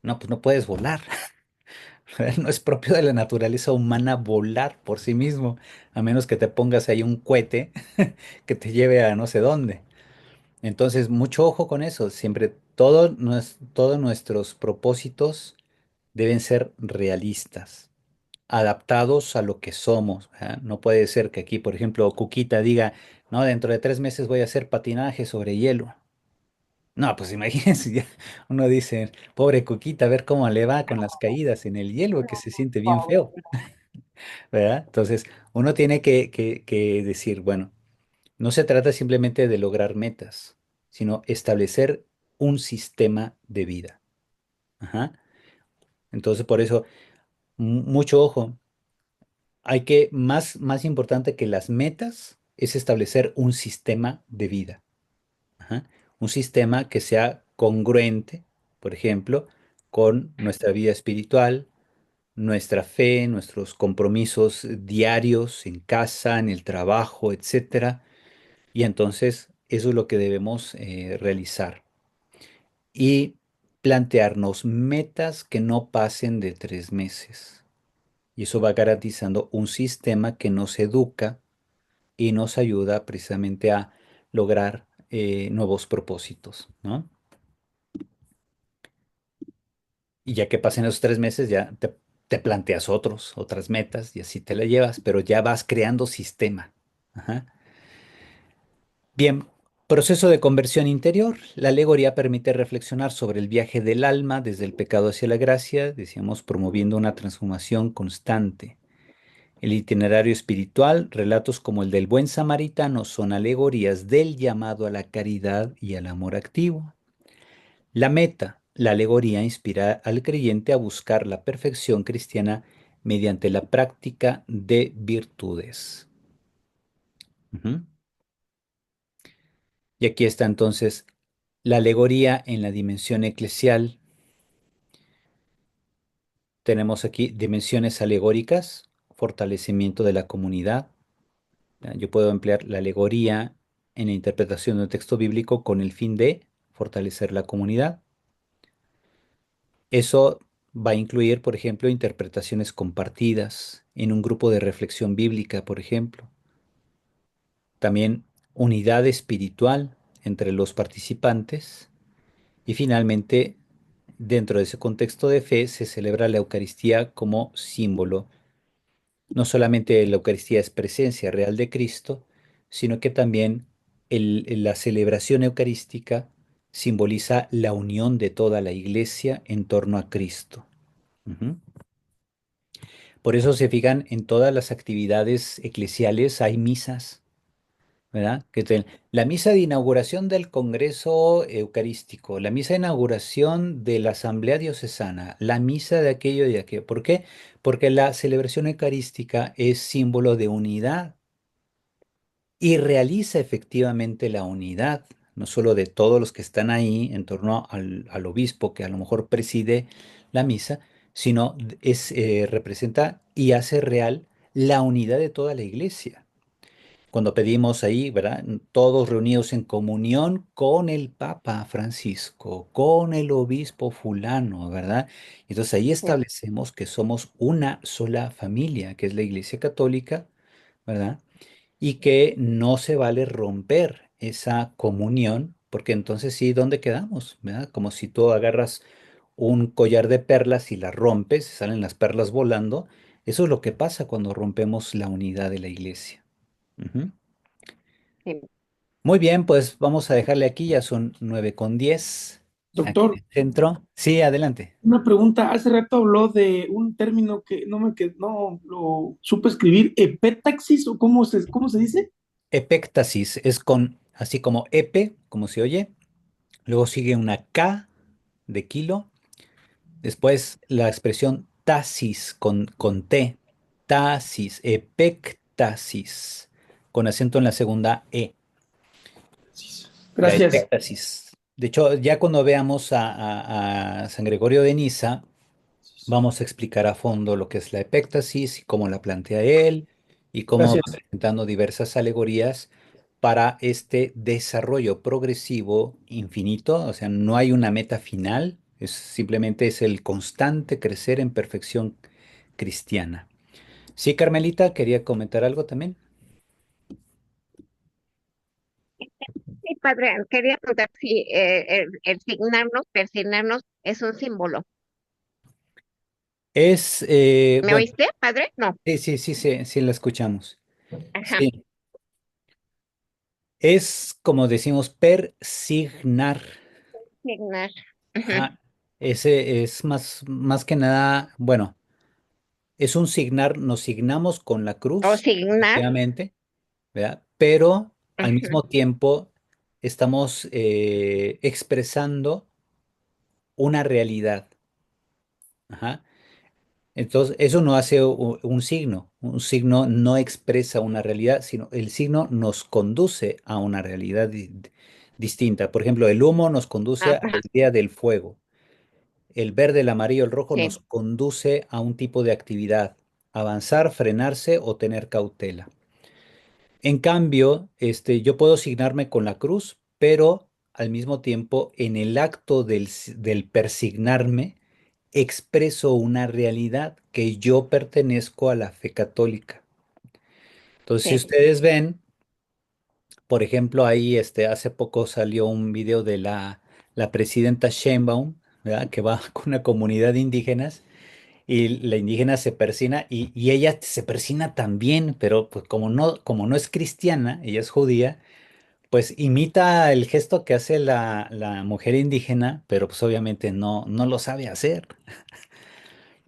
[SPEAKER 1] No, pues no puedes volar. No es propio de la naturaleza humana volar por sí mismo, a menos que te pongas ahí un cohete que te lleve a no sé dónde. Entonces, mucho ojo con eso. Siempre todos nuestros propósitos deben ser realistas, adaptados a lo que somos. ¿Verdad? No puede ser que aquí, por ejemplo, Cuquita diga, no, dentro de 3 meses voy a hacer patinaje sobre hielo. No, pues imagínense, ya uno dice, pobre Cuquita, a ver cómo le va con las caídas en el hielo, que se siente bien feo, ¿verdad? Entonces, uno tiene que decir, bueno, no se trata simplemente de lograr metas, sino establecer un sistema de vida. Ajá. Entonces, por eso, mucho ojo. Más importante que las metas es establecer un sistema de vida. Ajá. Un sistema que sea congruente, por ejemplo, con nuestra vida espiritual, nuestra fe, nuestros compromisos diarios en casa, en el trabajo, etcétera. Y entonces eso es lo que debemos realizar. Y plantearnos metas que no pasen de 3 meses. Y eso va garantizando un sistema que nos educa y nos ayuda precisamente a lograr nuevos propósitos, ¿no? Y ya que pasen esos 3 meses, ya te planteas otras metas y así te la llevas, pero ya vas creando sistema. Ajá. Bien, proceso de conversión interior. La alegoría permite reflexionar sobre el viaje del alma desde el pecado hacia la gracia, decíamos, promoviendo una transformación constante. El itinerario espiritual, relatos como el del buen samaritano, son alegorías del llamado a la caridad y al amor activo. La meta, la alegoría inspira al creyente a buscar la perfección cristiana mediante la práctica de virtudes. Ujú. Y aquí está entonces la alegoría en la dimensión eclesial. Tenemos aquí dimensiones alegóricas, fortalecimiento de la comunidad. Yo puedo emplear la alegoría en la interpretación de un texto bíblico con el fin de fortalecer la comunidad. Eso va a incluir, por ejemplo, interpretaciones compartidas en un grupo de reflexión bíblica, por ejemplo. También unidad espiritual entre los participantes. Y finalmente, dentro de ese contexto de fe, se celebra la Eucaristía como símbolo. No solamente la Eucaristía es presencia real de Cristo, sino que también la celebración eucarística simboliza la unión de toda la iglesia en torno a Cristo. Ujú. Por eso se fijan en todas las actividades eclesiales, hay misas, ¿verdad? La misa de inauguración del Congreso Eucarístico, la misa de inauguración de la Asamblea Diocesana, la misa de aquello y de aquello. ¿Por qué? Porque la celebración eucarística es símbolo de unidad y realiza efectivamente la unidad, no solo de todos los que están ahí en torno al obispo que a lo mejor preside la misa, sino representa y hace real la unidad de toda la iglesia. Cuando pedimos ahí, ¿verdad? Todos reunidos en comunión con el Papa Francisco, con el obispo fulano, ¿verdad? Entonces ahí
[SPEAKER 5] Sí.
[SPEAKER 1] establecemos que somos una sola familia, que es la Iglesia Católica, ¿verdad? Y que no se vale romper esa comunión, porque entonces sí, ¿dónde quedamos? ¿Verdad? Como si tú agarras un collar de perlas y las rompes, salen las perlas volando. Eso es lo que pasa cuando rompemos la unidad de la iglesia. Ujú.
[SPEAKER 5] Sí.
[SPEAKER 1] Muy bien, pues vamos a dejarle aquí, ya son 9:10 aquí en
[SPEAKER 3] Doctor,
[SPEAKER 1] el centro. Sí, adelante.
[SPEAKER 3] una pregunta. Hace rato habló de un término que no lo supe escribir, epétaxis, o cómo se dice.
[SPEAKER 1] Epéctasis es con, así como epe, como se oye, luego sigue una K de kilo. Después la expresión tasis con T, tasis, epectasis, con acento en la segunda E, la
[SPEAKER 3] Gracias.
[SPEAKER 1] epectasis. De hecho, ya cuando veamos a San Gregorio de Niza, vamos a explicar a fondo lo que es la epéctasis y cómo la plantea él y cómo va
[SPEAKER 3] Gracias.
[SPEAKER 1] presentando diversas alegorías para este desarrollo progresivo infinito. O sea, no hay una meta final, simplemente es el constante crecer en perfección cristiana. Sí, Carmelita, quería comentar algo también.
[SPEAKER 5] Sí, padre, quería preguntar si el signarnos, persignarnos, es un símbolo. ¿Me
[SPEAKER 1] Bueno,
[SPEAKER 5] oíste, padre? No.
[SPEAKER 1] sí, sí, sí, sí, sí, la escuchamos.
[SPEAKER 5] Ajá.
[SPEAKER 1] Sí, es como decimos, persignar.
[SPEAKER 5] Signar. Ujú.
[SPEAKER 1] Ajá. Ese es más que nada, bueno, es un signar, nos signamos con la
[SPEAKER 5] O
[SPEAKER 1] cruz,
[SPEAKER 5] signar.
[SPEAKER 1] efectivamente, ¿verdad? Pero al
[SPEAKER 5] Ujú.
[SPEAKER 1] mismo tiempo estamos expresando una realidad. Ajá. Entonces, eso no hace un signo. Un signo no expresa una realidad, sino el signo nos conduce a una realidad distinta. Por ejemplo, el humo nos conduce a la
[SPEAKER 5] Ajá.
[SPEAKER 1] idea del fuego. El verde, el amarillo, el rojo nos
[SPEAKER 5] Sí,
[SPEAKER 1] conduce a un tipo de actividad, avanzar, frenarse o tener cautela. En cambio, yo puedo signarme con la cruz, pero al mismo tiempo, en el acto del persignarme, expreso una realidad que yo pertenezco a la fe católica. Entonces, si
[SPEAKER 5] sí,
[SPEAKER 1] ustedes ven, por ejemplo, ahí hace poco salió un video de la presidenta Sheinbaum, ¿verdad? Que va con una comunidad de indígenas y la indígena se persina y ella se persina también, pero pues como no es cristiana, ella es judía, pues imita el gesto que hace la mujer indígena, pero pues obviamente no lo sabe hacer.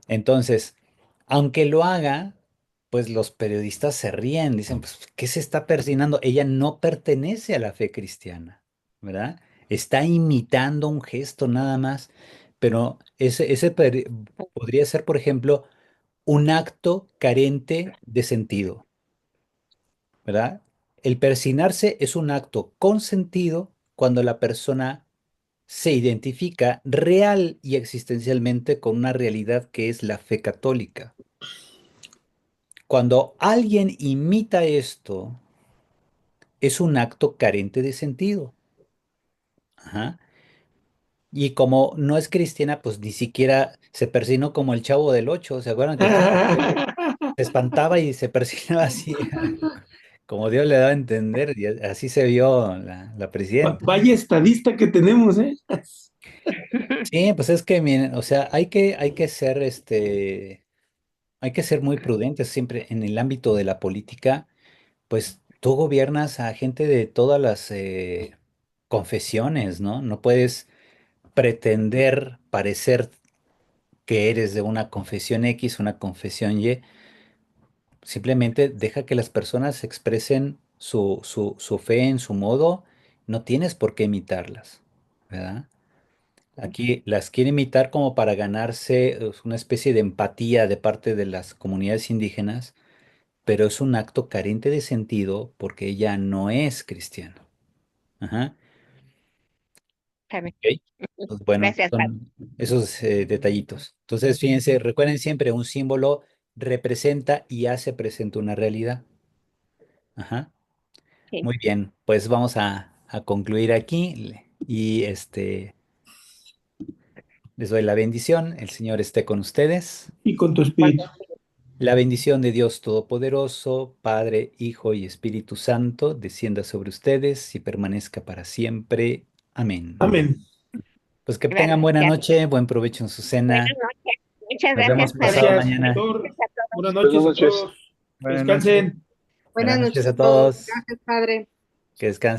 [SPEAKER 1] Entonces, aunque lo haga, pues los periodistas se ríen, dicen, pues, ¿qué se está persinando? Ella no pertenece a la fe cristiana, ¿verdad? Está imitando un gesto nada más, pero ese podría ser, por ejemplo, un acto carente de sentido, ¿verdad? El persignarse es un acto con sentido cuando la persona se identifica real y existencialmente con una realidad que es la fe católica. Cuando alguien imita esto, es un acto carente de sentido. Ajá. Y como no es cristiana, pues ni siquiera se persinó como el Chavo del Ocho. ¿Se acuerdan que el Chavo del Ocho se espantaba y se persinaba así, como Dios le daba a entender? Y así se vio la presidenta.
[SPEAKER 3] Vaya estadista que tenemos, ¿eh?
[SPEAKER 1] Sí, pues es que, miren, o sea, hay que ser, hay que ser muy prudentes siempre en el ámbito de la política. Pues tú gobiernas a gente de todas las confesiones, ¿no? No puedes pretender parecer que eres de una confesión X, una confesión Y. Simplemente deja que las personas expresen su fe en su modo. No tienes por qué imitarlas, ¿verdad? Aquí las quiere imitar como para ganarse una especie de empatía de parte de las comunidades indígenas, pero es un acto carente de sentido porque ella no es cristiana. Ajá.
[SPEAKER 5] Está bien.
[SPEAKER 1] Ok. Pues bueno,
[SPEAKER 5] Gracias, padre.
[SPEAKER 1] son esos detallitos. Entonces, fíjense, recuerden siempre, un símbolo representa y hace presente una realidad. Ajá.
[SPEAKER 5] Sí.
[SPEAKER 1] Muy bien, pues vamos a concluir aquí y les doy la bendición. El Señor esté con ustedes.
[SPEAKER 3] Y con tu
[SPEAKER 5] Con
[SPEAKER 3] espíritu.
[SPEAKER 1] La bendición de Dios Todopoderoso, Padre, Hijo y Espíritu Santo, descienda sobre ustedes y permanezca para siempre. Amén.
[SPEAKER 3] Amén.
[SPEAKER 1] Pues que tengan buena
[SPEAKER 5] Gracias.
[SPEAKER 1] noche, buen provecho en su
[SPEAKER 5] Buenas
[SPEAKER 1] cena.
[SPEAKER 5] noches. Muchas
[SPEAKER 1] Nos
[SPEAKER 5] gracias,
[SPEAKER 1] vemos
[SPEAKER 5] padre.
[SPEAKER 1] pasado
[SPEAKER 3] Gracias,
[SPEAKER 1] mañana.
[SPEAKER 3] pastor.
[SPEAKER 5] Gracias a todos.
[SPEAKER 3] Buenas
[SPEAKER 6] Buenas
[SPEAKER 3] noches a
[SPEAKER 6] noches.
[SPEAKER 3] todos. Que
[SPEAKER 1] Buenas noches.
[SPEAKER 3] descansen.
[SPEAKER 1] Buenas
[SPEAKER 7] Buenas
[SPEAKER 1] noches
[SPEAKER 7] noches
[SPEAKER 1] a
[SPEAKER 7] a todos.
[SPEAKER 1] todos.
[SPEAKER 7] Gracias, padre.
[SPEAKER 1] Que descansen.